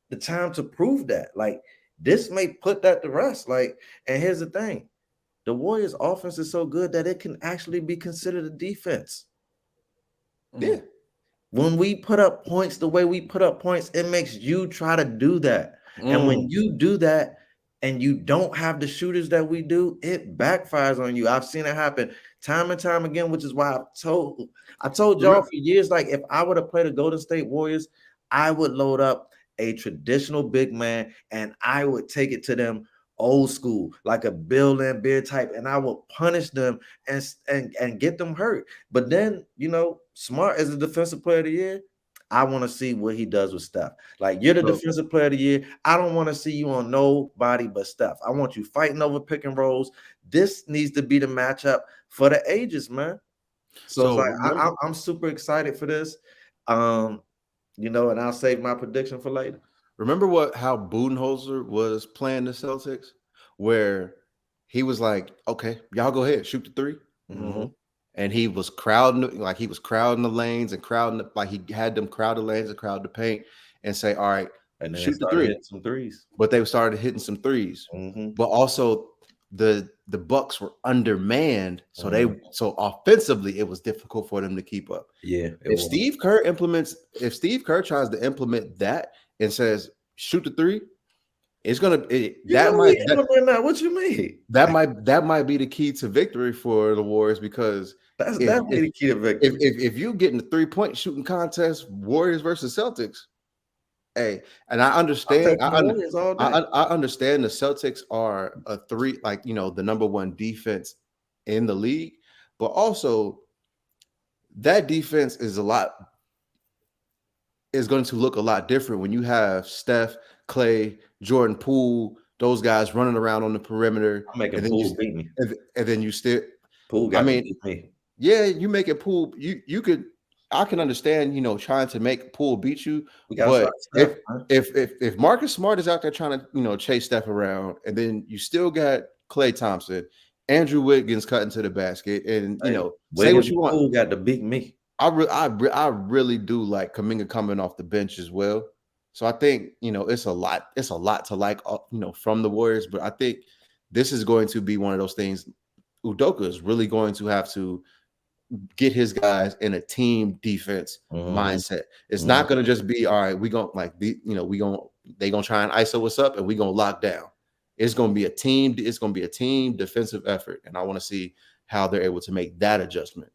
the time to prove that. Like this may put that to rest. Like, and here's the thing: the Warriors' offense is so good that it can actually be considered a defense. Yeah. When we put up points the way we put up points, it makes you try to do that. And when Mm. you do that and you don't have the shooters that we do, it backfires on you. I've seen it happen time and time again, which is why I told y'all Remember, for years, like if I were to play the Golden State Warriors, I would load up a traditional big man and I would take it to them old school, like a Bill Laimbeer type, and I would punish them and get them hurt. But then, Smart as a defensive player of the year, I want to see what he does with Steph. Like you're the so defensive player of the year. I don't want to see you on nobody but Steph. I want you fighting over pick and rolls. This needs to be the matchup for the ages, man. So it's so like remember, I'm super excited for this. And I'll save my prediction for later. remember how Budenholzer was playing the Celtics, where he was like, "Okay, y'all go ahead, shoot the 3." Mhm. And he was crowding the lanes and like he had them crowd the lanes and crowd the paint and say, "All right, And then they shoot the started 3." hitting some threes. But they started hitting some threes. Mhm. But also the Bucks were undermanned, so Mhm. so offensively it was difficult for them to keep up. Yeah, it If was. If Steve Kerr tries to implement that and says shoot the 3, it's gonna You know we implement that. What you mean? that might be the key to victory for the Warriors, because That's if definitely the key to victory. if you get in the 3-point shooting contest, Warriors versus Celtics, hey, and I I'm understand, taking the Warriors all day. I understand the Celtics are a 3, like the number 1 defense in the league, but also that defense is going to look a lot different when you have Steph, Clay, Jordan Poole, those guys running around on the perimeter, I'm making and then Poole beat me. and then you still, Poole I got to mean, beat me. yeah, you make it Poole. I can understand, trying to make Poole beat you, We got to but start Steph, man. if Marcus Smart is out there trying to, chase Steph around, and then you still got Klay Thompson, Andrew Wiggins cutting to the basket, and Hey, say what Wiggins you and want. Poole got to beat me. I really do like Kuminga coming off the bench as well. So I think, it's a lot to like, from the Warriors, but I think this is going to be one of those things. Udoka is really going to have to get his guys in a team defense Mhm. mindset. It's Mhm. not going to just be, all right, we going to like they going to try and ISO us up and we going to lock down. It's going to be a team defensive effort, and I want to see how they're able to make that adjustment.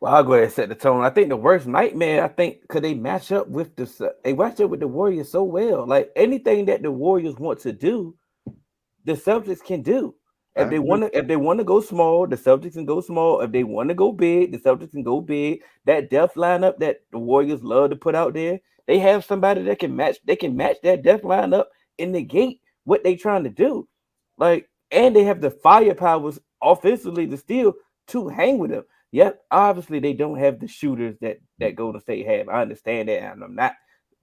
Well, I'll go ahead and set the tone. I think the worst nightmare, I think, because they match up with they match up with the Warriors so well. Like anything that the Warriors want to do, the Celtics can do. I agree. If they want to go small, the Celtics can go small. If they want to go big, the Celtics can go big. That depth lineup that the Warriors love to put out there, they have somebody that can match. They can match that depth lineup and negate what they trying to do. Like, and they have the firepower offensively to still to hang with them. Yep, obviously they don't have the shooters that Golden State have. I understand that, and I'm not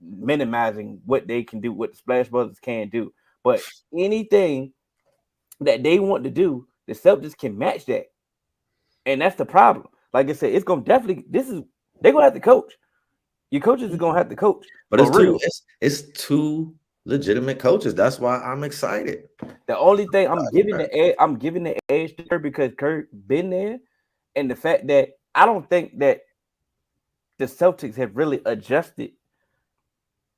minimizing what they can do, what the Splash Brothers can do. But anything that they want to do, the Celtics can match that, and that's the problem. Like I said, it's gonna definitely. They're gonna have to coach. Your coaches are gonna have to coach But for real. it's two legitimate coaches. That's why I'm excited. The only thing I'm giving the edge to Kirk because Kirk been there, and the fact that I don't think that the Celtics have really adjusted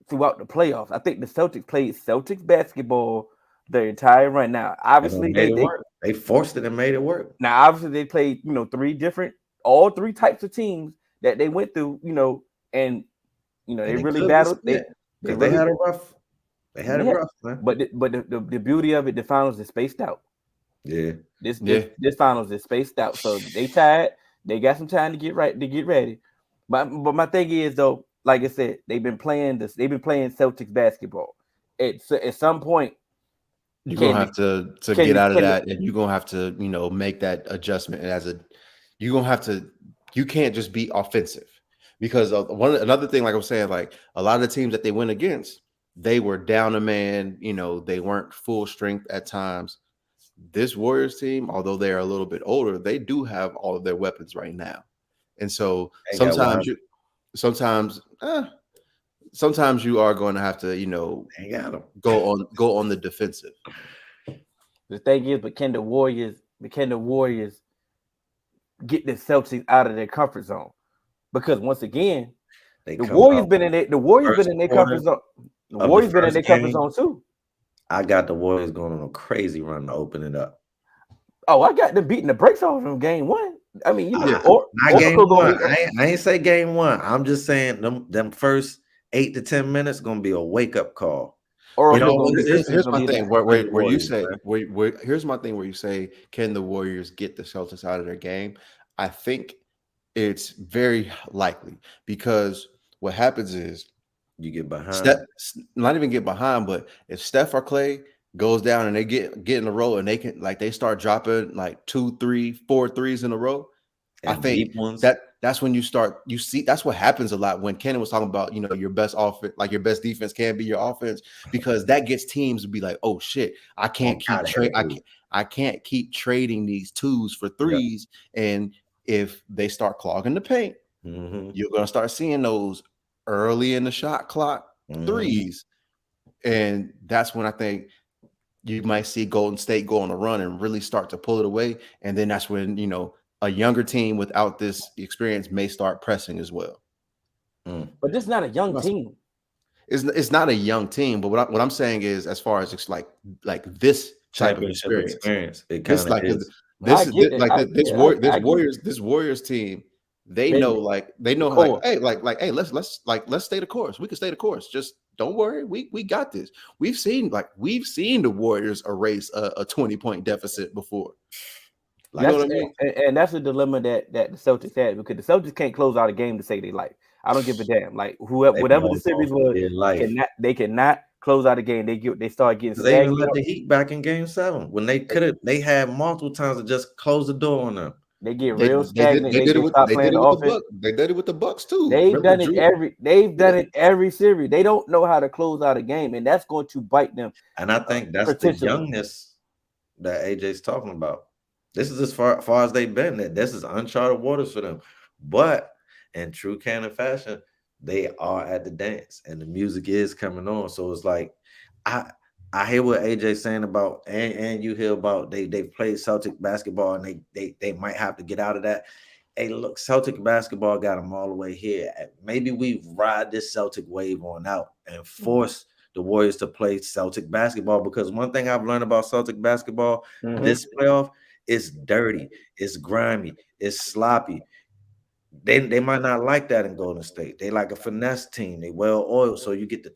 throughout the playoffs. I think the Celtics played Celtics basketball the entire run. Now, And they obviously, made it work. They forced it and made it work. now obviously they played all three types of teams that they went through, and they And they really could battled. split They because they really had a rough. They had it yeah. rough, man. But the beauty of it, the finals is spaced out. Yeah. This finals is spaced out, so they tired. They got some time to get ready. But my thing is though, like I said, they've been playing Celtics basketball. At some point, You're can gonna have to can get out of can that, and you're gonna have to, make that adjustment. And you're gonna have to. You can't just be offensive because another thing, like I was saying, like a lot of the teams that they went against, they were down a man. They weren't full strength at times. This Warriors team, although they are a little bit older, they do have all of their weapons right now, and so They got sometimes sometimes you are going to have to, They got them. go on the defensive. the thing is, but can the Warriors get the Celtics out of their comfort zone? Because once again, They the come Warriors out been in it. The Warriors first been in their quarter comfort zone. The of the Warriors been in first their comfort game. zone too. I got the Warriors going on a crazy run to open it up. Oh, I got them beating the brakes off them game one. I mean, Not game Oracle one. gonna be, I ain't say game one. I'm just saying them first 8 to 10 minutes gonna be a wake up call. Oracle gonna be this Here's gonna my be thing. that. Where you Warriors, say man. here's my thing. Where you say, can the Warriors get the Celtics out of their game? I think it's very likely because what happens is You get behind. Steph, not even get behind, but if Steph or Clay goes down and they get in a row and they start dropping like 2, 3, 4 threes in a row, I And think deep ones. that's when you see that's what happens a lot when Kenny was talking about, your best offense, like your best defense can be your offense, because that gets teams to be like, oh shit, I can't keep trading these twos for threes. Yep. And if they start clogging the paint, you're gonna start seeing those early in the shot clock threes. And that's when I think you might see Golden State go on a run and really start to pull it away. And then that's when, a younger team without this experience may start pressing as well. But this is not a young team. It's not a young team, but what I'm saying is, as far as it's like this type of experience, it kind of is. This Warriors team, they know hey, let's stay the course. We can stay the course. Just don't worry, we got this. We've seen the Warriors erase a 20-point deficit before. You know what I mean? And that's a dilemma that the Celtics had, because the Celtics can't close out a game to save their life. I don't give a damn. Like whatever the series was, they cannot close out a game. They start getting. They even let the Heat back in Game 7 when they had multiple times to just close the door on them. They get real stagnant. They did it with the Bucks too. They've done it every series. They don't know how to close out a game, and that's going to bite them. And I think that's the youngness that AJ's talking about. This is as far as they've been. That this is uncharted waters for them. But in true canon fashion, they are at the dance, and the music is coming on. So it's like I hear what AJ's saying about, and you hear about they've played Celtic basketball, and they might have to get out of that. Hey, look, Celtic basketball got them all the way here. Maybe we ride this Celtic wave on out and force the Warriors to play Celtic basketball, because one thing I've learned about Celtic basketball this playoff, it's dirty, it's grimy, it's sloppy. they might not like that in Golden State. They like a finesse team. They well oiled, so you get the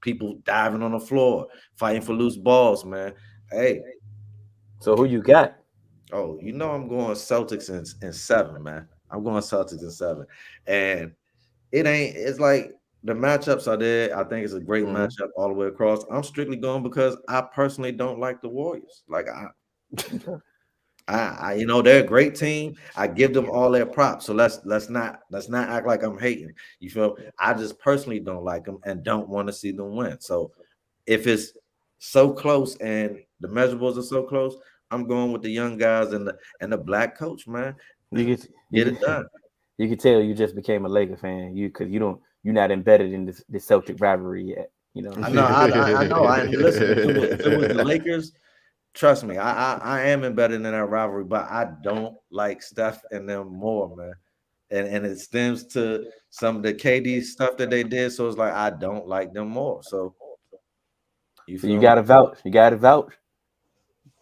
people diving on the floor, fighting for loose balls, man. Hey, So who you got? oh, you know I'm going Celtics in 7, man. I'm going Celtics in 7, and it ain't. It's like the matchups are there. I think it's a great Mhm. matchup all the way across. I'm strictly going because I personally don't like the Warriors. Like Okay. you know, they're a great team. I give them all their props. So let's not act like I'm hating. You feel? I just personally don't like them and don't want to see them win. So if it's so close and the measurables are so close, I'm going with the young guys and the black coach, man. You get Get you it done. you can tell you just became a Laker fan. Because you're not embedded in this Celtic rivalry yet. You know what I'm I know, saying? I know. I listen. If it was the Lakers, trust me, I am embedded in that rivalry, but I don't like Steph and them more, man. And it stems to some of the KD stuff that they did. So it's like I don't like them more. So you So you feel me? gotta vouch. You gotta vouch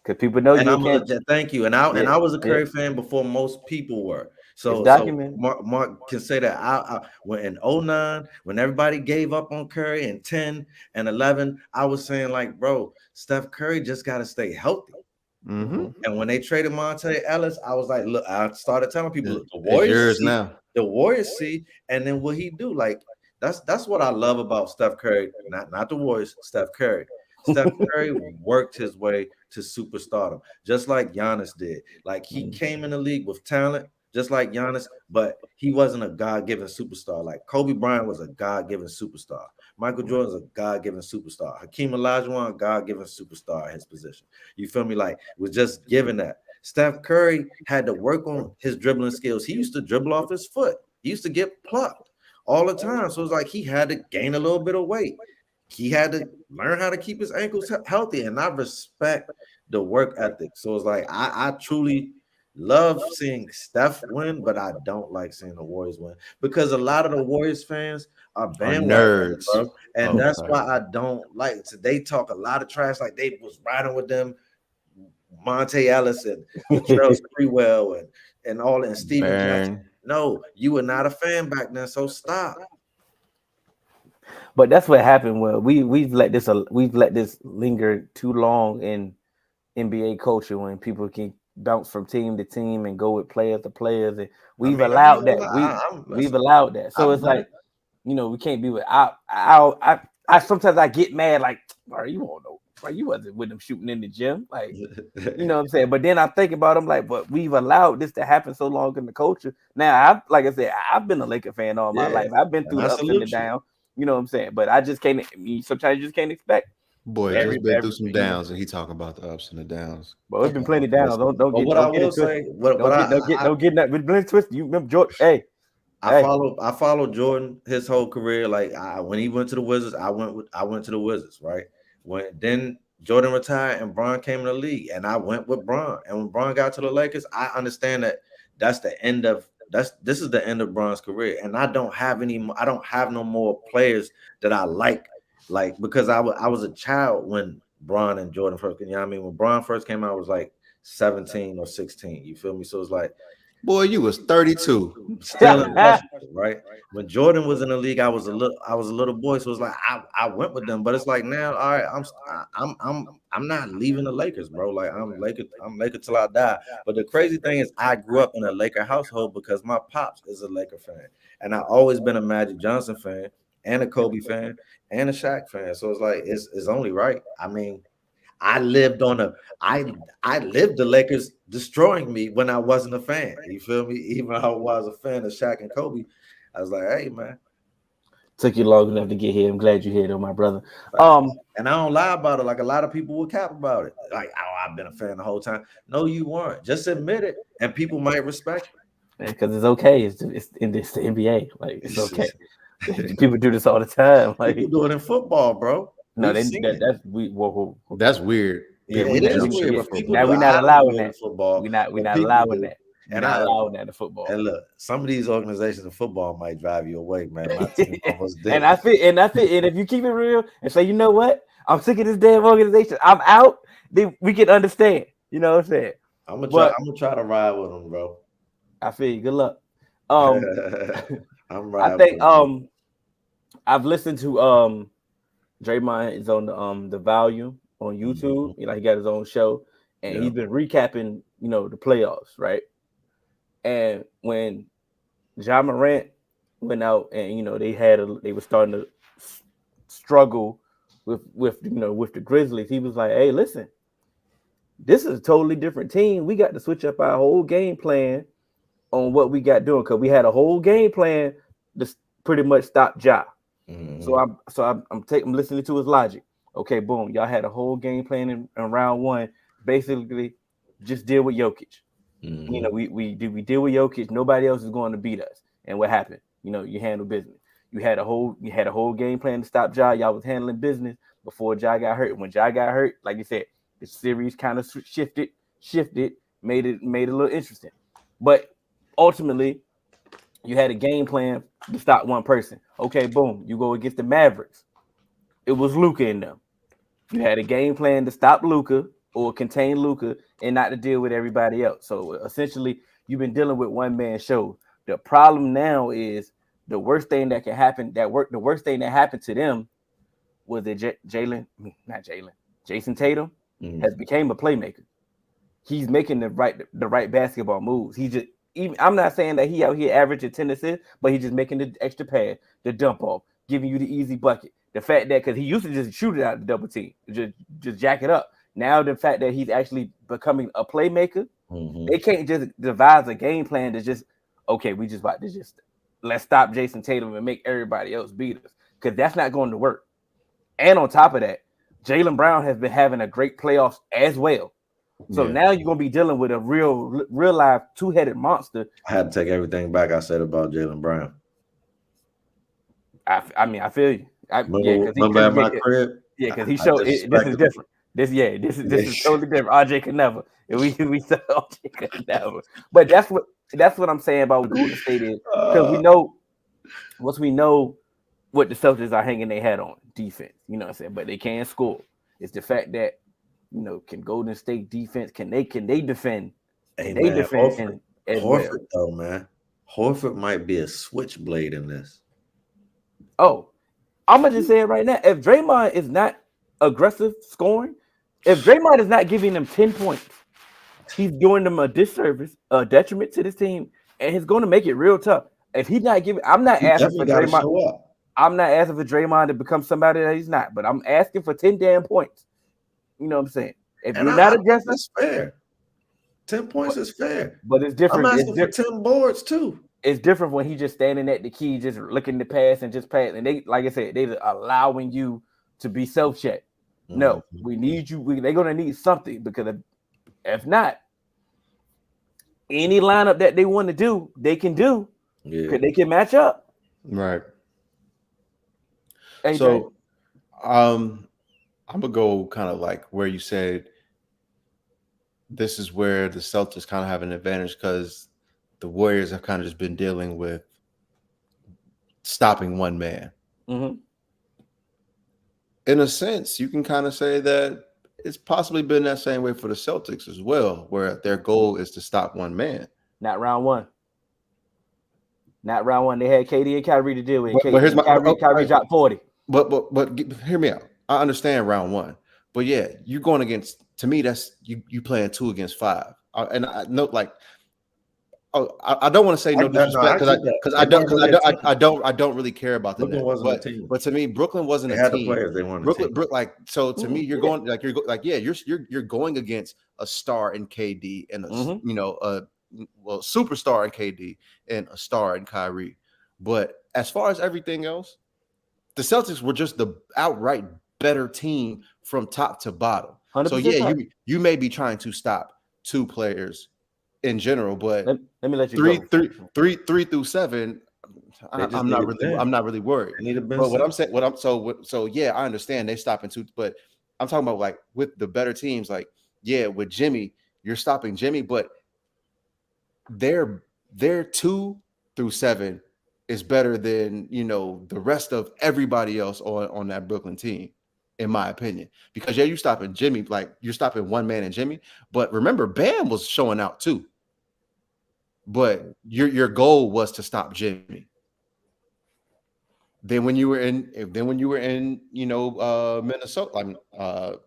because people know And you I'm can't. gonna thank you. And Yeah, I was a yeah. Curry fan before most people were. It's So documented. Mark can say that I when in '09, when everybody gave up on Curry in 10 and 11, I was saying like, bro, Steph Curry just got to stay healthy. Mm-hmm. Hmm. And when they traded Monte Ellis, I was like, look, I started telling people, look, It's yours now. The Warriors see, and then what he do? Like that's what I love about Steph Curry, not the Warriors, Steph Curry. Steph Curry worked his way to superstardom, just like Giannis did. Like he came in the league with talent, just like Giannis, but he wasn't a God-given superstar. Like Kobe Bryant was a God-given superstar. Michael Jordan's a God-given superstar. Hakeem Olajuwon, a God-given superstar at his position. You feel me? Like was just given that. Steph Curry had to work on his dribbling skills. He used to dribble off his foot. He used to get plucked all the time. So it's like he had to gain a little bit of weight. He had to learn how to keep his ankles healthy, and I respect the work ethic. So it's like I truly love seeing Steph win, but I don't like seeing the Warriors win because a lot of the Warriors fans are Are bandwagon, nerds. bro, and Oh, that's sorry. why I don't like. So they talk a lot of trash, like they was riding with them, Monte Ellis and Latrell Sprewell and all and Steven Jackson. Burn. No, you were not a fan back then, so stop. But that's what happened. Well, we've let this linger too long in NBA culture when people can bounce from team to team and go with players to players, and I we've mean, I'm not allowed gonna that. lie. I'm We've listen. allowed that. So I've it's done like we can't be with. I sometimes I get mad like, bro, you won't know, bro, you wasn't with them shooting in the gym, like. You know it. what I'm saying? But then I think about them like, but we've allowed this to happen so long in the culture. Now, like I said, I've been a Laker fan all my Yeah, life. I've been and through I the ups and the salute you. downs. You know what I'm saying? But I just can't. Sometimes you just can't expect Boy, Yeah. just been through every. some downs, and he talking about the ups and the downs. But it's Come been on, plenty downs. listen. Don't But get what I don't get will it twisted. say, what Don't get that with Blend twisted. You remember George? Hey. I followed Jordan his whole career. Like when he went to the Wizards, I went to the Wizards, right? When then Jordan retired and Bron came in the league, and I went with Bron. And when Bron got to the Lakers, I understand that this is the end of Bron's career, and I don't have no more players that I like because I was a child when Bron and Jordan first. You know what I mean? When Bron first came out, I was like 17 or 16. You feel me? So it's like Boy, you was 32. still impressionable, right? When Jordan was in the league, I was a little boy, so it's like I went with them. But it's like now, all right, I'm not leaving the Lakers, bro. Like I'm Laker till I die. But the crazy thing is, I grew up in a Laker household because my pops is a Laker fan, and I always been a Magic Johnson fan and a Kobe fan and a Shaq fan. So it's like it's only right. I mean, I lived on a I lived the Lakers destroying me when I wasn't a fan. You feel me? Even though I was a fan of Shaq and Kobe, I was like, hey man. Took you long enough to get here. I'm glad you're here, though, my brother. And I don't lie about it like a lot of people will cap about it. Like, oh, I've been a fan the whole time. No, you weren't. Just admit it, and people might respect Because it's okay. It's the NBA. Like it's you. okay. People do this all the time. Like People do it in football, bro. no, We've seen it. that's we. Whoa. That's weird. Yeah, We it is jump ship weird, for but people Now do. we're not I don't allowing do it in that. football. We're but not people allowing do. that. We're And not I allowing that in football. and look, some of these organizations in football might drive you away, man. My team almost did. and if you keep it real and say, you know what, I'm sick of this damn organization, I'm out, then we can understand. You know what I'm saying? I'm But gonna try to ride with them, bro. I feel you. Good luck. Um, I'm I riding think for him. I've listened to Draymond is on the volume on YouTube. Mhm. You know, he got his own show, and Yeah. he's been recapping, the playoffs, right? And when John Morant went out, and they were starting to struggle with the Grizzlies. He was like, "Hey, listen, this is a totally different team. We got to switch up our whole game plan on what we got doing because we had a whole game plan to pretty much stop Ja." So Mhm. I'm listening to his logic. Okay, boom, y'all had a whole game plan in round one. Basically, just deal with Jokic. Mhm. We deal with Jokic. Nobody else is going to beat us. And what happened? You handle business. You had a whole game plan to stop Ja. Y'all was handling business before Ja got hurt. When Ja got hurt, like you said, the series kind of shifted, made it a little interesting. But ultimately, you had a game plan to stop one person. Okay, boom, you go against the Mavericks. It was Luca in them. You had a game plan to stop Luca or contain Luca and not to deal with everybody else. So essentially, you've been dealing with one man show. The problem now is the worst thing that can happen. The worst thing that happened to them was that not Jalen, Jason Tatum Mhm. has became a playmaker. He's making the right basketball moves. He just even I'm not saying that he out here averaging 10 assists, but he's just making the extra pass, the dump off, giving you the easy bucket. The fact that because he used to just shoot it out the double team, just jack it up. Now the fact that he's actually becoming a playmaker, they Mhm. can't just devise a game plan to just okay, we just about to just let's stop Jason Tatum and make everybody else beat us because that's not going to work. And on top of that, Jalen Brown has been having a great playoffs as well. So Yeah. now you're gonna be dealing with a real live two-headed monster. I had to take everything back I said about Jalen Brown. I mean, I feel you. Yeah, Remember, remember at my crib, because he I showed this is disrespected him. different. This is totally different. RJ could never. And we said RJ could never. But that's what I'm saying about Golden State is because Uh, we know what the Celtics are hanging their hat on defense. You know what I'm saying? But they can't score. It's the fact that can Golden State defense can they defend? hey Can they man, defend as well? Horford though, man. Horford might be a switchblade in this. Oh, I'm gonna just say it right now. If Draymond is not aggressive scoring, if Draymond is not giving them 10 points, he's doing them a disservice, a detriment to this team, and he's going to make it real tough. If he's not giving, I'm not He asking for definitely got to Draymond. show up. I'm not asking for Draymond to become somebody that he's not, but I'm asking for 10 damn points. You know what I'm saying? If And you're I not think aggressive, that's fair. 10 points but, is fair. but it's I'm different. asking for 10 boards too. It's different when he just standing at the key, just looking to pass and just pass. And they, like I said, they're allowing you to be self-checked. No, we Mhm. need you. They're gonna need something because if not, any lineup that they want to do, they can do Yeah. because they can match up. Right. Hey, Dre. So I'm gonna go kind of like where you said this is where the Celtics kind of have an advantage because the Warriors have kind of just been dealing with stopping one man. Mm-hmm. In a sense, you can kind of say that it's possibly been that same way for the Celtics as well, where their goal is to stop one man. Not round one. Not round one. They had KD and Kyrie to deal with. But here's And my Kyrie dropped 40. hear me out. I understand round one, but yeah, you're going against. To me, that's you playing 2 against 5, and I know like. Oh, I don't want to say no No, disrespect I get that. because They weren't really a team. I don't really care about the Brooklyn Nets, wasn't a team. but to me Brooklyn wasn't They a had the team. players. They weren't a Brooklyn, team. like so to me you're Yeah. going like you're going against a star in KD and a superstar in KD and a star in Kyrie. But as far as everything else, the Celtics were just the outright better team from top to bottom. So 100% yeah, fact. you may be trying to stop 2 players in general, but Let me let you three, go. three through 7. They just I'm not needed really, Ben. I'm not really worried. They needed Ben But what I'm Simmons. saying, so yeah, I understand they stopping 2, but I'm talking about like with the better teams, like yeah, with Jimmy, you're stopping Jimmy, but their 2 through 7 is better than the rest of everybody else on that Brooklyn team, in my opinion. Because yeah, you're stopping Jimmy, like you're stopping one man and Jimmy, but remember, Bam was showing out too. but your goal was to stop Jimmy. Then when you were in Minnesota,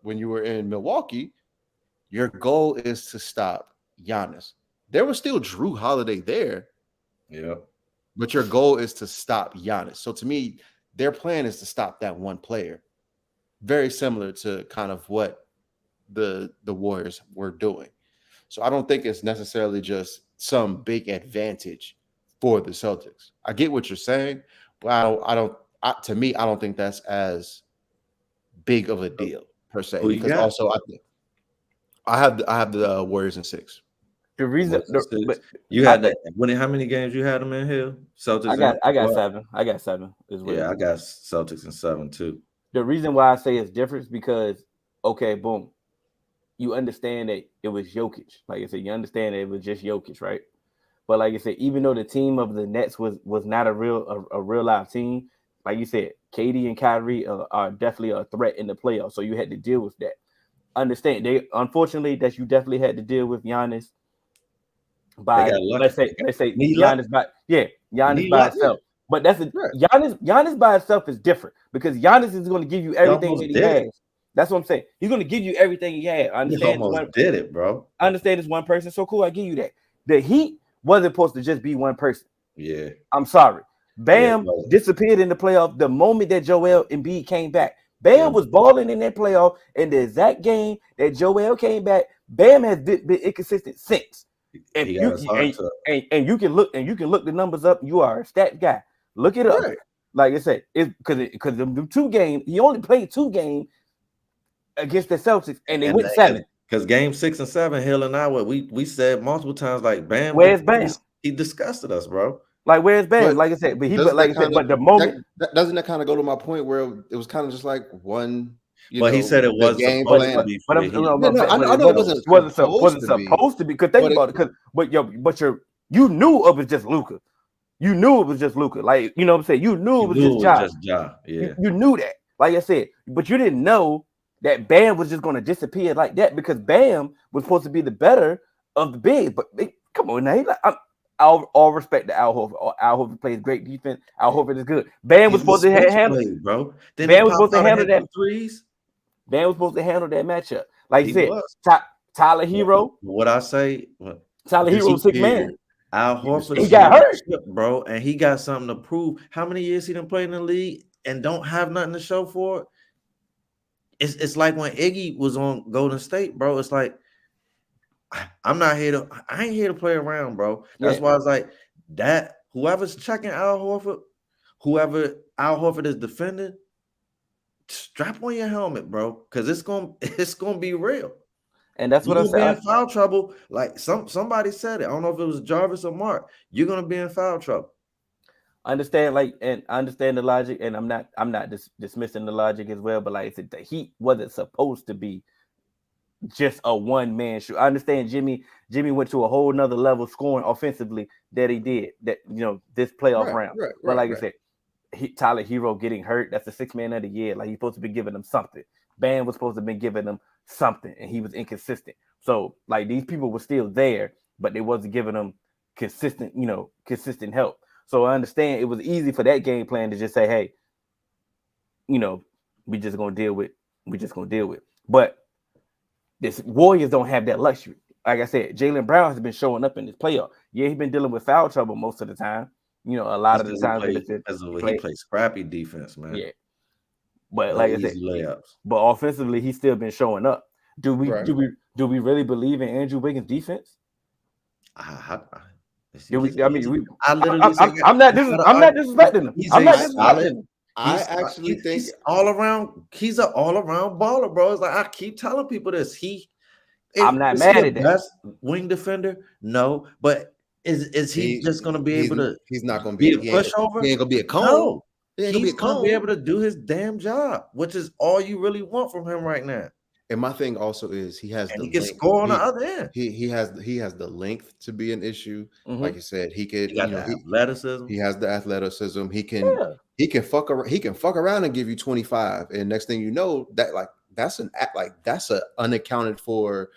when you were in Milwaukee, your goal is to stop Giannis. There was still Drew Holiday there, Yeah. but your goal is to stop Giannis. So to me, their plan is to stop that one player. Very similar to kind of what the Warriors were doing. So I don't think it's necessarily just some big advantage for the Celtics. I get what you're saying, but to me, I don't think that's as big of a deal per se. Who you Because got? also I have the Warriors in 6. The reason, but You my had thing, that. How many games you had them in here? Celtics. I got What? 7. I got 7 as Yeah, well. I got Celtics in 7 too. The reason why I say it's different is because okay, boom, you understand that it was Jokic. Like I said, you understand that it was just Jokic, right? But like I said, even though the team of the Nets was not a real live team, like you said, KD and Kyrie are definitely a threat in the playoffs. So you had to deal with that. Understand they unfortunately that you definitely had to deal with Giannis They by got lucky. let's say Need luck. Giannis by Giannis Need by luck. itself. But that's a Right. Giannis by itself is different because Giannis is going to give you He everything that almost he did it. has. That's what I'm saying. He's going to give you everything he has. I He understand this one. almost did it, bro. I understand this one person. So cool. I give you that. The Heat wasn't supposed to just be one person. Yeah. I'm sorry. Bam Yeah, it disappeared in the playoff the moment that Joel Embiid came back. Bam Yeah. was balling in that playoff, and the exact game that Joel came back, Bam has been inconsistent since. And He got his heart tough. and you can look the numbers up. You are a stat guy. Look it up. Right. Like I said, it's because the 2 games he only played 2 games against the Celtics, and they went 7. Because game 6 and 7, Hill and I, what we said multiple times, like Bam. Where's Bam? He disgusted us, bro. Like where's Bam? But Like I said, but doesn't like I that said, kinda- but the moment doesn't that kind of go to my point where it was kind of just like one, But he said it the wasn't game supposed plan. to be but for I'm, the Heat. no, Yeah, no, I know it wasn't supposed to be, supposed to be. Because think but about it. Because you knew it was just Luka. You knew it was just Luka. Like you know what I'm saying. You knew it was just Ja. Ja. Yeah. You knew that. Like I said, but you didn't know that Bam was just going to disappear like that because Bam was supposed to be the better of the big. But come on now, all respect to Al Horford. Al Horford plays great defense. Al Horford is good. Bam was supposed to handle, bro. Bam was supposed to handle that. Threes. Bam was supposed to handle that matchup. Like you He said, was. Tyler Hero. What I say? Tyler Hero was 6 man. Al Horford, He got hurt, bro, and he got something to prove. How many years he done played in the league and don't have nothing to show for it? It's like when Iggy was on Golden State, bro. It's like I ain't here to play around, bro. That's why I was like that. Whoever's checking Al Horford, whoever Al Horford is defending, strap on your helmet, bro, because it's gonna be real. and that's what I You're said. in foul trouble. Like somebody said it. I don't know if it was Jarvis or Mark. You're gonna be in foul trouble. Understand, and I understand the logic, and I'm not dismissing the logic as well. But like I said, the Heat wasn't supposed to be just a one man shoot. I understand Jimmy went to a whole nother level scoring offensively that he did that this playoff round. But like I said, Tyler Hero getting hurt, that's the 6 man of the year. Like he's supposed to be giving them something. Bam was supposed to be giving them something, and he was inconsistent. So like these people were still there, but they wasn't giving them consistent help. So I understand it was easy for that game plan to just say, hey, we just gonna deal with. But this Warriors don't have that luxury. Like I said, Jaylen Brown has been showing up in this playoff. Yeah, he's been dealing with foul trouble most of the time. A lot of the times he plays scrappy defense, man. Yeah, but like I said, layups. But offensively, he's still been showing up. Do we really believe in Andrew Wiggins' defense? I'm not disrespecting him. I'm not disrespecting him. I actually think he's all around. He's an all-around baller, bro. It's like I keep telling people this. I'm not mad at that. Best wing defender, no, but is he just going to be able to? He's not going to be a pushover. He ain't going to be a cone. No, he's going to be able to do his damn job, which is all you really want from him right now. And my thing also is he can score on the other end. He has the length to be an issue. Mm-hmm. Like you said, he could. He got the athleticism. He has the athleticism. He can fuck around and give you 25. And next thing you know, that's an unaccounted for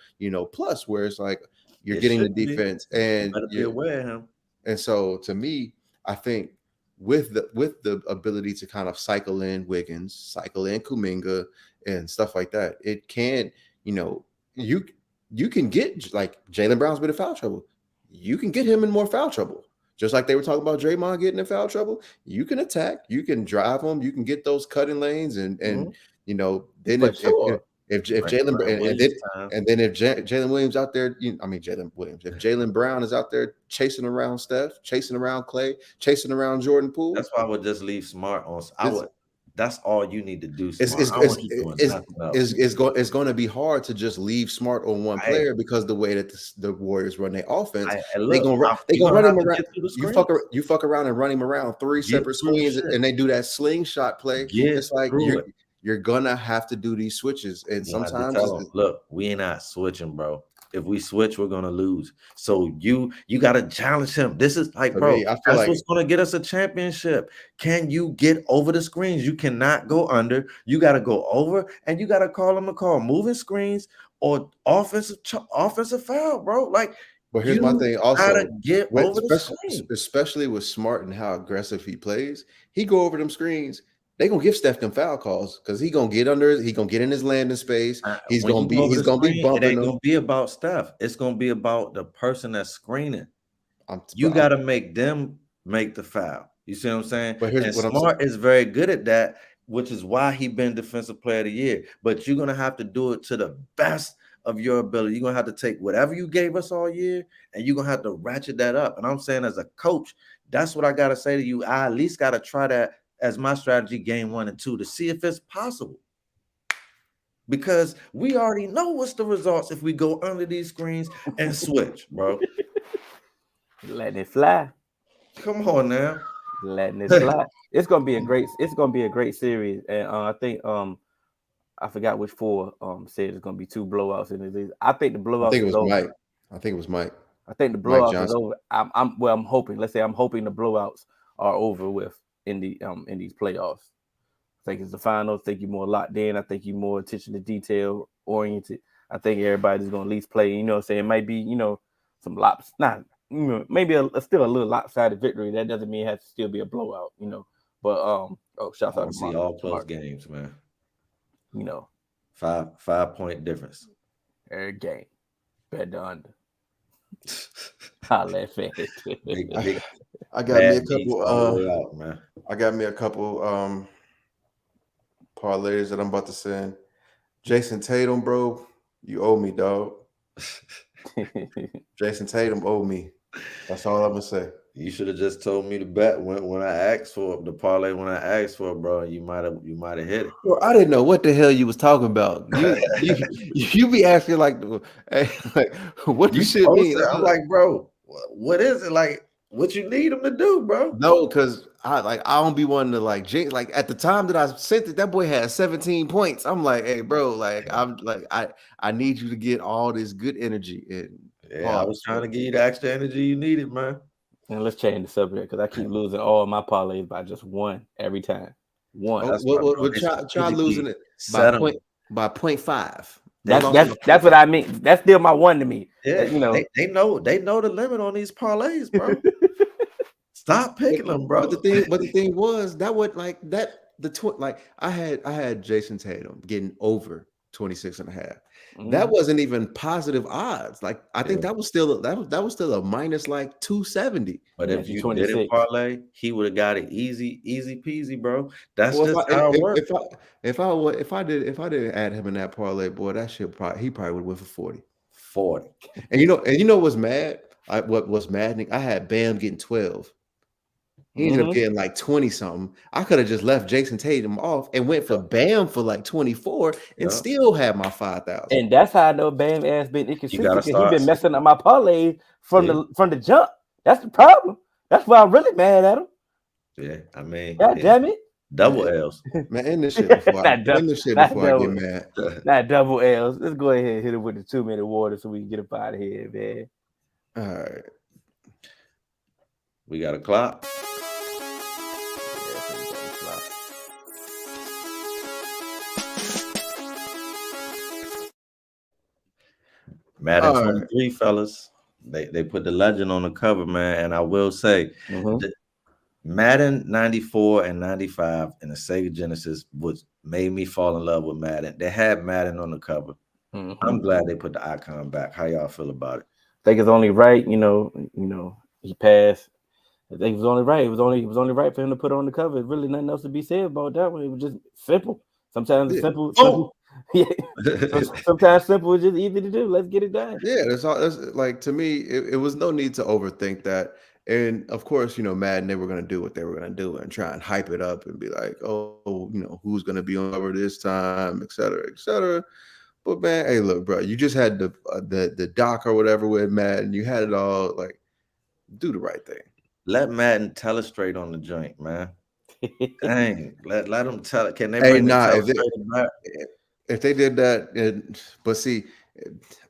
plus. Where it's like You're It getting the should be. defense, You and better be aware of him. and so to me, I think with the ability to kind of cycle in Wiggins, cycle in Kuminga, and stuff like that, it can, you know, you you can get like Jaylen Brown's been in foul trouble. You can get him in more foul trouble. Just like they were talking about Draymond getting in foul trouble, you can attack, you can drive them, you can get those cutting lanes, and you know, then For sure. if Right Jalen around Williams time. and then if Jalen Williams out there, I mean Jalen Williams, if Jalen Brown is out there chasing around Steph, chasing around Clay, chasing around Jordan Poole, That's why I would just leave Smart on. it's That's all you need to do, it's Smart. it's I don't it's want you doing it's, nothing else. it's going to be hard to just leave Smart on one Hey, player because the way that the Warriors run their offense, and they look, they you're gonna gonna run have him to around. get through the screen. You fuck around and run him around three Get separate through the screens, shit. and they do that slingshot play. Get It's like through it. you're gonna have to do these switches, and You have to sometimes tell them, look, we ain't not switching, bro. If we switch, we're gonna lose. So you gotta challenge him. This is like, for bro, me, I feel that's like what's gonna get us a championship. Can you get over the screens? You cannot go under. You gotta go over, and you gotta call them a call, moving screens or offensive foul, bro. Like, but here's my thing. Also, gotta get over the screen. especially with Smart and how aggressive he plays, he go over them screens. They gonna give Steph them foul calls because he gonna get under. He gonna get in his landing space. He's When gonna you go over be the screen, it bumping ain't them. gonna be about Steph. It's gonna be about the person that's screening. You I'm- got to make them make the foul. You see what I'm saying? But here's And what I'm saying. Smart is very good at that, which is why he been Defensive Player of the Year. But you're gonna have to do it to the best of your ability. You're gonna have to take whatever you gave us all year, and you're gonna have to ratchet that up. And I'm saying, as a coach, that's what I gotta say to you. I at least gotta try that as my strategy, game 1 and 2, to see if it's possible. Because we already know what's the results if we go under these screens and switch, bro. Letting it fly. Come on now. Letting it fly. It's gonna be a great series. And I think I forgot which four said it's gonna be 2 blowouts in this. I think the blowouts I think it is was over. Mike. I think it was Mike. I think the Mike blowouts is Johnson. over. I'm hoping. Let's say I'm hoping the blowouts are over with in these playoffs. I think it's the finals. I think you're more locked in. I think you're more attention to detail oriented. I think everybody's gonna at least play. You know what I'm saying? It might be, some maybe still a little lopsided victory. That doesn't mean it has to still be a blowout, But shouts I out to see Mark. all close games, man. 5-point difference. Every game. Bet the under. Holla at fans. I got me a Bad beats couple. all the way out, man. I got me a couple parlays that I'm about to send. Jason Tatum, bro, you owe me, dog. Jason Tatum owe me. That's all I'm gonna say. You should have just told me to bet when I asked for the parlay. When I asked for it, bro, you might have hit it. Well, I didn't know what the hell you was talking about. You be asking like what You the shit mean? I'm like, bro, what is it? Like, what you need him to do, bro? No, because I don't be wanting to like jinx. Like at the time that I sent it, that boy had 17 points. I'm like, hey, bro, like I need you to get all this good energy in. Yeah, I was trying to give you the extra energy you needed, man. And let's change the subject because I keep losing all my parlays by just one every time. One. We'll try losing it by 0.5. That's what I mean. That's still my one to me. Yeah, they know the limit on these parlays, bro. Stop picking them, bro. But the thing was that would like that I had Jason Tatum getting over 26.5. That wasn't even positive odds. Like I think that was still a minus like 270. But if you didn't parlay, he would have got it easy peasy, bro. That's just how it works. If I didn't add him in that parlay, boy, that shit he probably would have went for 40. 40. And you know what's mad? What was maddening? I had Bam getting 12. He ended up getting like 20 something. I could have just left Jason Tatum off and went for Bam for like 24 and still had my 5,000. And that's how I know Bam ass been inconsistent. He been messing up my parlays from the jump. That's the problem. That's why I'm really mad at him. Yeah, I mean, God damn it. Double L's. Man, end this shit before I get mad. Not double L's. Let's go ahead and hit it with the 2-minute water so we can get up out of here, man. All right. We got a clock. Madden All right. 23, fellas. They put the legend on the cover, man. And I will say, Mm-hmm. the Madden 94 and 95 and the Sega Genesis was made me fall in love with Madden. They had Madden on the cover. Mm-hmm. I'm glad they put the icon back. How y'all feel about it? Think it's only right, he passed. I think it was only right. It was only right for him to put on the cover. There's really nothing else to be said about that one. It was just simple. Sometimes Yeah. simple, Boom. simple. Yeah. Sometimes simple is just easy to do. Let's get it done. Yeah, that's all. That's like to me, it was no need to overthink that. And of course, Madden, they were going to do what they were going to do and try and hype it up and be like, oh, who's going to be on cover this time, et cetera, et cetera. But man, hey, look, bro, you just had the doc or whatever with Madden. You had it all. Like, do the right thing. Let Madden tell it straight on the joint, man. Dang, let them tell it. Can they Hey, bring the nah, telestrator back? if they did that, but see,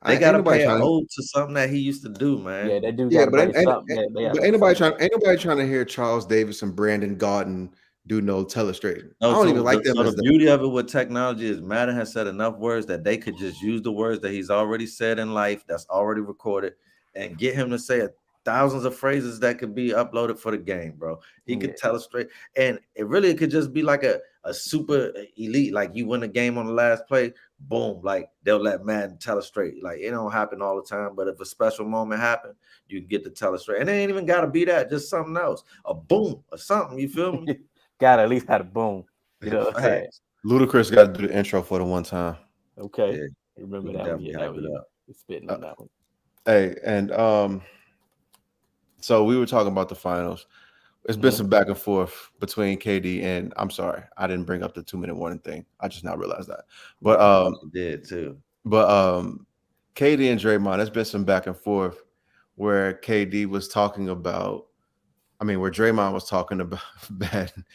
They ain't gotta nobody pay an trying. ode to something that he used to do, Yeah, man. that dude Yeah, got to but bring something. They got to bring something back. ain't nobody trying to hear Charles Davis and Brandon Gaudin do no telestrating. I No, don't even so like the, them so as the the. beauty of it with technology is Madden has said enough words that they could just use the words that he's already said in life that's already recorded and get him to say thousands of phrases that could be uploaded for the game, bro. He Yeah. could tell us straight, and it could just be like a super elite, like you win a game on the last play, boom, like they'll let Madden tell us straight. Like it don't happen all the time, but if a special moment happen, you can get to tell us straight, and it ain't even gotta be that, just something else, a boom or something. You feel me? Got to at least had a boom. You know what I'm saying? Facts. Ludacris got to do the intro for the one time. Okay. Yeah, Remember we can that one? definitely Yeah, that hype one. it You up. spitting Uh, on that one. hey, and so we were talking about the finals. It's been Mm-hmm. some back and forth between KD and I'm sorry, I didn't bring up the 2-minute warning thing. I just now realized that. But I thought you did too. KD and Draymond, there's been some back and forth where KD was talking about, where Draymond was talking about Madden.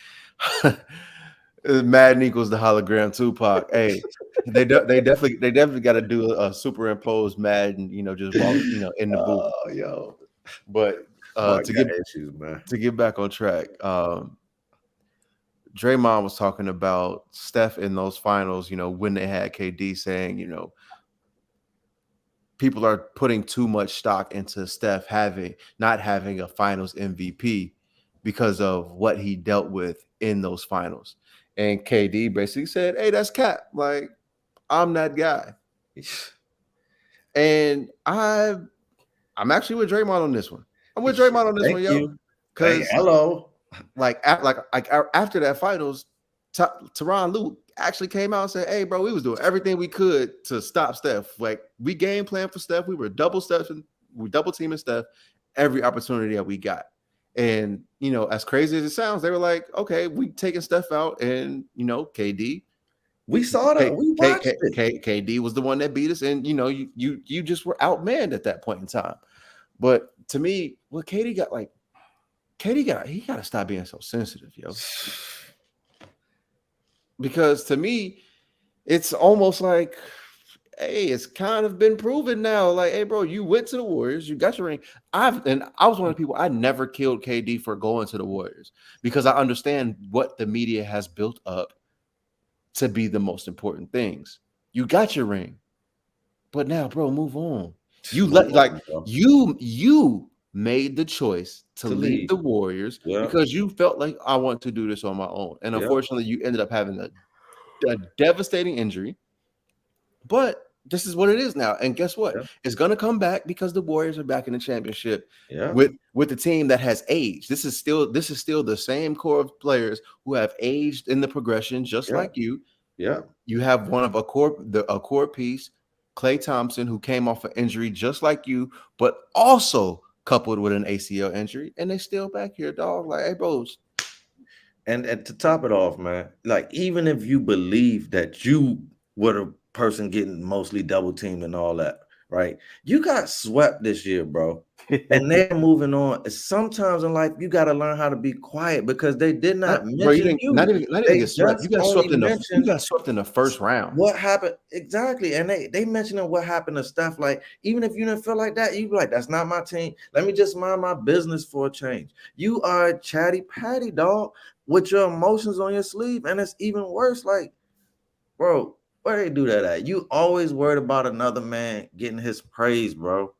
Madden equals the hologram Tupac. Hey, they definitely got to do a superimposed Madden, just walk, in the booth. Oh, yo, But Mark got issues, man. to get back on track, Draymond was talking about Steph in those finals, when they had KD saying, people are putting too much stock into Steph not having a finals MVP because of what he dealt with in those finals. And KD basically said, hey, that's cap. Like, I'm that guy. And I'm actually with Draymond on this one. I'm with Draymond on this one, Thank yo. you. Because Hello. after that finals, Tyronn Lue actually came out and said, hey, bro, we was doing everything we could to stop Steph. Like, we game plan for Steph. We were double teaming Steph every opportunity that we got. And, as crazy as it sounds, they were like, okay, we taking Steph out. And, KD. We saw that. We watched it. KD was the one that beat us. And, you just were outmanned at that point in time. But to me, what he got to stop being so sensitive, yo. Because to me, it's almost like, hey, it's kind of been proven now. Like, hey, bro, you went to the Warriors, you got your ring. I was one of the people, I never killed KD for going to the Warriors because I understand what the media has built up to be the most important things. You got your ring, but now, bro, move on. You you made the choice to leave the Warriors because you felt like I want to do this on my own. And unfortunately, you ended up having a devastating injury. But this is what it is now. And guess what? It's going to come back because the Warriors are back in the championship with the team that has aged. This is still the same core of players who have aged in the progression, just like you. Yeah. You have one of a core piece, Klay Thompson, who came off an injury just like you, but also coupled with an ACL injury, and they still back here, dog. Like, hey, bros. And to top it off, man, like even if you believe that you were the person getting mostly double teamed and all that, right? You got swept this year, bro. And they're moving on. Sometimes in life, you got to learn how to be quiet because they did not mention you. Not even get swept. You got swept in the first round. What happened exactly? And they mentioning what happened to Steph. Like, even if you didn't feel like that, you be like, that's not my team. Let me just mind my business for a change. You are a chatty patty, dog, with your emotions on your sleeve, and it's even worse. Like, bro, Where they do that at? You always worried about another man getting his praise, bro.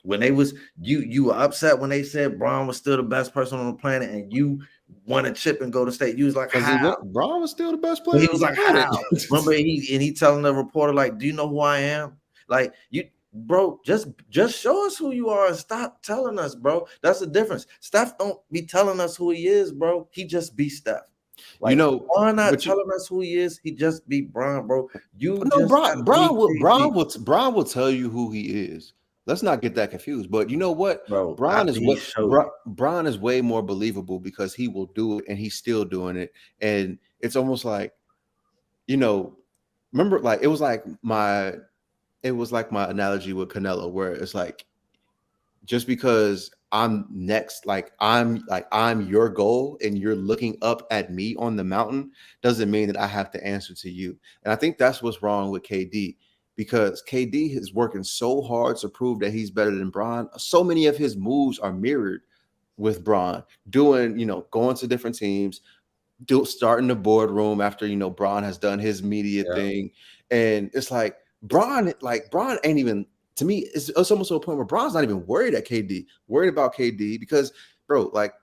When they was you were upset when they said Braun was still the best person on the planet, and you won a chip and go to state. You was like, Because how? Braun was still the best But player he on was the like, planet. how? Remember, he telling the reporter, like, do you know who I am? Like, you, bro, just show us who you are and stop telling us, bro. That's the difference. Steph don't be telling us who he is, bro. He just be Steph. Like, You know, why not but telling us who he is? He just be Braun, bro. You no, just gotta be KD. Braun will tell you who he is. Let's not get that confused. But you know what? Bro, after he showed you. Braun is way more believable because he will do it and he's still doing it. And it's almost like, you know, remember, like it was like my analogy with Canelo, where it's like, just because I'm next, like I'm your goal and you're looking up at me on the mountain, doesn't mean that I have to answer to you. And I think that's what's wrong with KD, because KD is working so hard to prove that he's better than Braun. So many of his moves are mirrored with Braun, doing, going to different teams, starting the boardroom after, Braun has done his media thing. And it's like Braun ain't even, to me, it's almost to a point where Braun's not even worried about KD, because, bro, like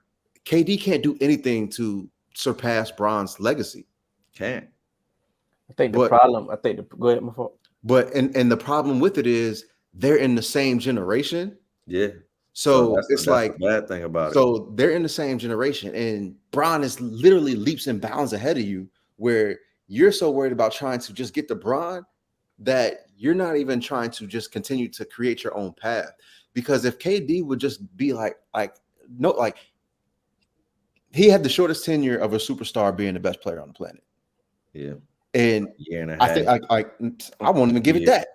KD can't do anything to surpass Braun's legacy. Can't. Go ahead, my fault. But and the problem with it is they're in the same generation. Yeah. So that's it's like the bad thing about it. So they're in the same generation, and Braun is literally leaps and bounds ahead of you, where you're so worried about trying to just get to Braun that you're not even trying to just continue to create your own path. Because if KD would just be like he had the shortest tenure of a superstar being the best player on the planet. Yeah. And I think I won't even give it that.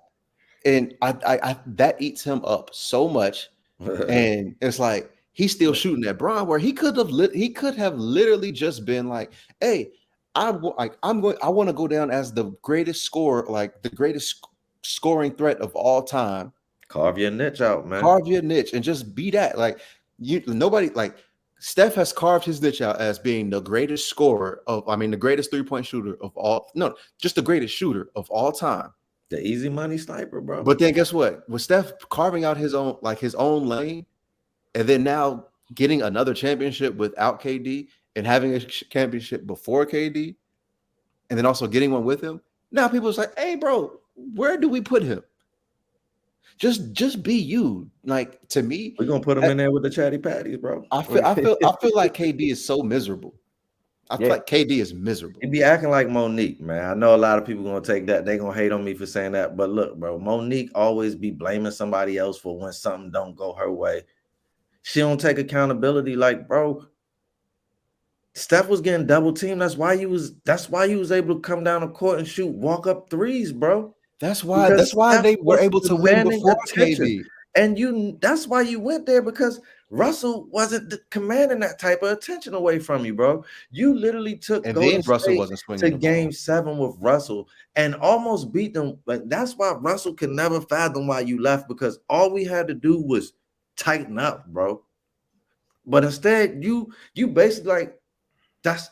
And I that eats him up so much. And it's like he's still shooting at Braun, where he could have literally just been like, hey, I want to go down as the greatest scorer, like the greatest scoring threat of all time. Carve your niche out, man. Carve your niche and just be that. Like nobody, like Steph has carved his niche out as being the greatest scorer the greatest 3-point shooter of all. No, just the greatest shooter of all time. The easy money sniper, bro. But then guess what? With Steph carving out his own lane, and then now getting another championship without KD and having a championship before KD, and then also getting one with him. Now people are like, hey, bro, where do we put him? Just be you. Like, to me, we're gonna put him in there with the chatty patties, bro. I feel like KD is so miserable. I feel like KD is miserable. He be acting like Monique, man. I know a lot of people gonna take that. They gonna hate on me for saying that. But look, bro, Monique always be blaming somebody else for when something don't go her way. She don't take accountability. Like, bro, Steph was getting double teamed. That's why he was able to come down the court and shoot walk up threes, bro. That's why they were able to win before KD. And that's why you went there, because Russell wasn't commanding that type of attention away from you, bro. You literally took Golden State to Game 7 with Russell and almost beat them. But that's why Russell could never fathom why you left, because all we had to do was tighten up, bro. But instead, you basically like that's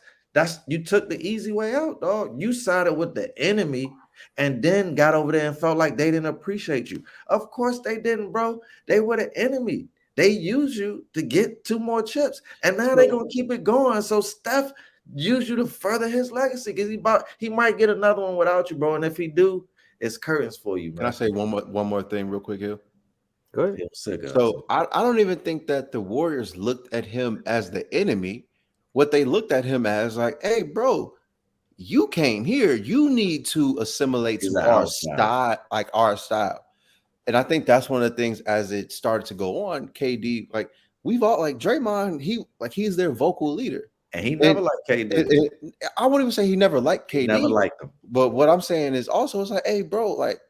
you took the easy way out, dog. You sided with the enemy and then got over there and felt like they didn't appreciate you. Of course they didn't, bro. They were the enemy. They used you to get 2 more chips, and now they're gonna keep it going. So Steph used you to further his legacy, because he might get another one without you, bro. And if he do, it's curtains for you, man. Can I say one more thing real quick, Hill? Go ahead. So I don't even think that the Warriors looked at him as the enemy. What they looked at him as, like, hey, bro, you came here. You need to assimilate to our style. And I think that's one of the things, as it started to go on, KD, like, we've all, like, Draymond, he's their vocal leader. And he never liked KD. I wouldn't even say he never liked KD. Never liked him. But what I'm saying is also, it's like, hey, bro, like,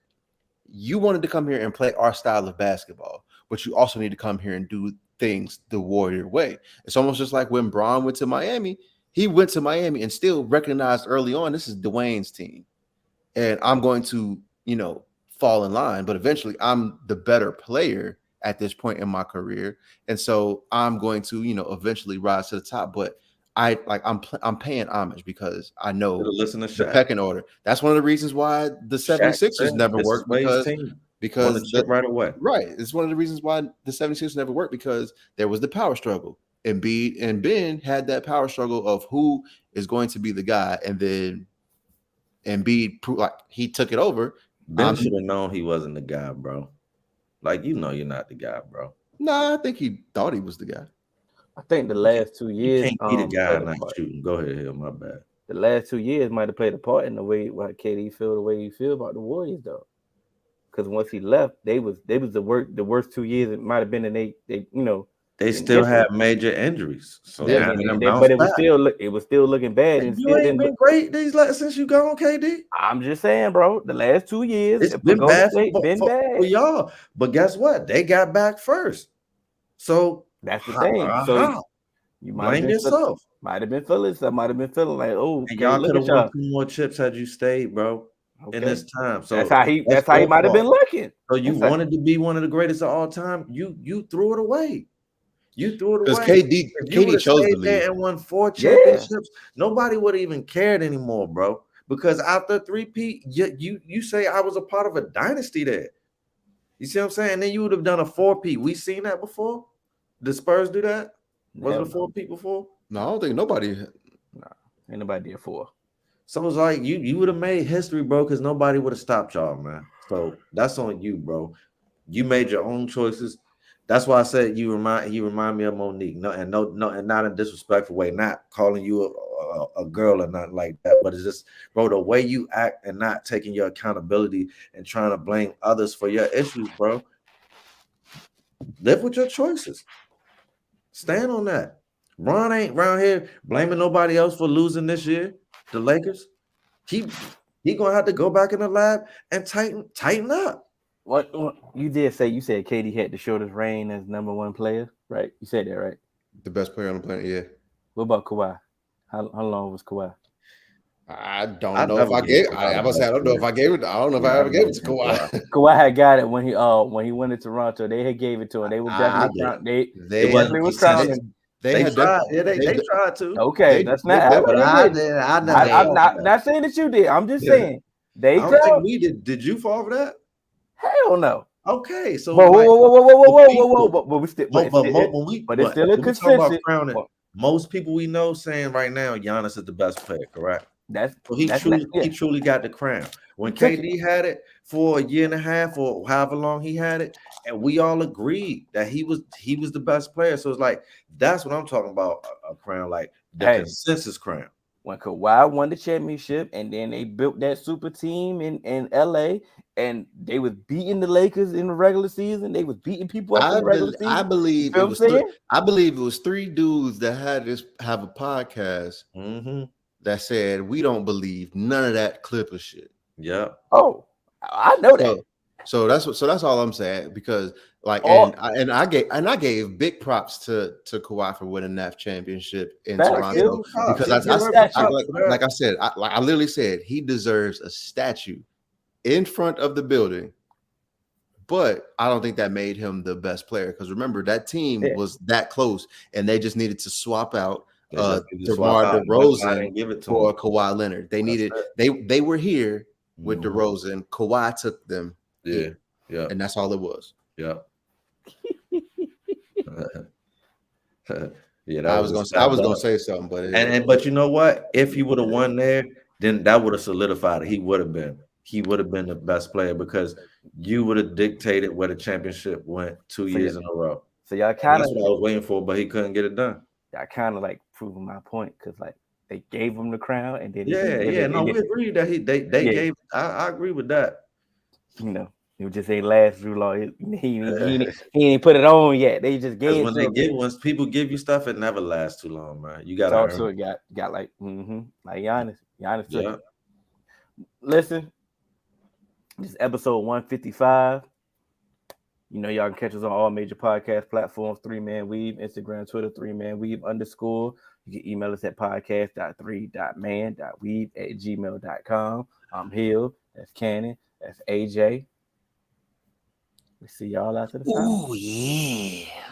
you wanted to come here and play our style of basketball, but you also need to come here and do things the Warrior way. It's almost just like when Braun went to Miami. He went to Miami and still recognized early on, this is Dwayne's team, and I'm going to, fall in line. But eventually, I'm the better player at this point in my career, and so I'm going to, eventually rise to the top. But I'm paying homage because I know Listen to the Shaq. pecking order. That's one of the reasons why the 76ers never This is worked Wade's team. Won the chip right away. Right. It's one of the reasons why the 76ers never worked, because there was the power struggle. Embiid and Ben had that power struggle of who is going to be the guy, and then Embiid like he took it over. Ben should have known he wasn't the guy, bro. Like, you know, you're not the guy, bro. Nah, I think he thought he was the guy. I think the last 2 years, you can't be the guy not shooting. Go ahead, Hill. My bad. The last 2 years might have played a part in the way why KD feel the way he feel about the Warriors, though. Because once he left, they was the worst 2 years. It might have been, and they they still had major injuries. So but it was still looking bad. And you ain't been great since you gone, KD. I'm just saying, bro. The last 2 years, it's been bad for y'all. But guess what? They got back first. So that's the thing. So you blame yourself. Might have been feeling like, oh, and y'all could have won 2 more chips had you stayed, bro. In this time. So that's how he might have been looking. So you wanted to be one of the greatest of all time. You threw it away. You threw it away. Because KD chose to leave and won 4 championships. Nobody would have even cared anymore, bro. Because after 3-peat, you say I was a part of a dynasty there. You see what I'm saying? And then you would have done a 4-peat. We seen that before. Did Spurs do that? Was it a 4-peat before? No, I don't think nobody. No, ain't nobody did 4. So it's like you would have made history, bro, because nobody would have stopped y'all, man. So that's on you, bro. You made your own choices. That's why I said you remind me of Monique. No, and not in a disrespectful way, not calling you a girl or nothing like that. But it's just, bro, the way you act and not taking your accountability and trying to blame others for your issues, bro. Live with your choices. Stand on that. Ron ain't around here blaming nobody else for losing this year. The Lakers. He gonna have to go back in the lab and tighten up. What you did say? You said KD had the shortest reign as #1 player, right? You said that, right? The best player on the planet, yeah. What about Kawhi? How long was Kawhi? I don't know if I gave. I don't know if I gave it. I don't know if I ever gave it to Kawhi. Kawhi had got it when he went to Toronto. They had gave it to him. They was definitely they definitely was crowning. They tried. They tried to. Okay, that's not. I'm not saying that you did. I'm just saying they. I don't think we did. Did you fall for that? Hell no. Okay, so whoa. But we still. But it's still a consensus. Most people we know saying right now, Giannis is the best player. Correct. He truly got the crown. When KD had it for a year and a half or however long he had it, and we all agreed that he was the best player. So it's like that's what I'm talking about, a crown, like the consensus crown. When Kawhi won the championship, and then they built that super team in LA, and they was beating the Lakers in the regular season. They was beating people up in the regular season. I believe it was 3 dudes that have a podcast that said we don't believe none of that Clipper shit. Yeah. Oh, I know that. So that's all I'm saying, because I gave big props to Kawhi for winning that championship in Toronto, because like I said, I literally said he deserves a statue in front of the building, but I don't think that made him the best player, because remember that team was that close and they just needed to swap out DeMar DeRozan for Kawhi Leonard. They were here with DeRozan. Kawhi took them. Yeah. And that's all it was. Yeah. I was gonna say something, but but you know what? If he would have won there, then that would have solidified it. He would have been the best player, because you would have dictated where the championship went 2 years in a row. So y'all kind of what I was waiting for, but he couldn't get it done. Y'all kind of like proving my point, because like they gave him the crown, and then we agree that they gave. I agree with that. You know, it just ain't last too long. He ain't put it on yet. They just gave it. Once people give you stuff, it never lasts too long, man. You got also it got like like Giannis. Yeah. Listen, this is episode 155. You know, y'all can catch us on all major podcast platforms. 3Man Weave, Instagram, Twitter, 3Man Weave _. You can email us at podcast.3.man.weave@gmail.com. I'm Hill. That's Cannon. That's AJ. We see y'all after the time. Oh, yeah.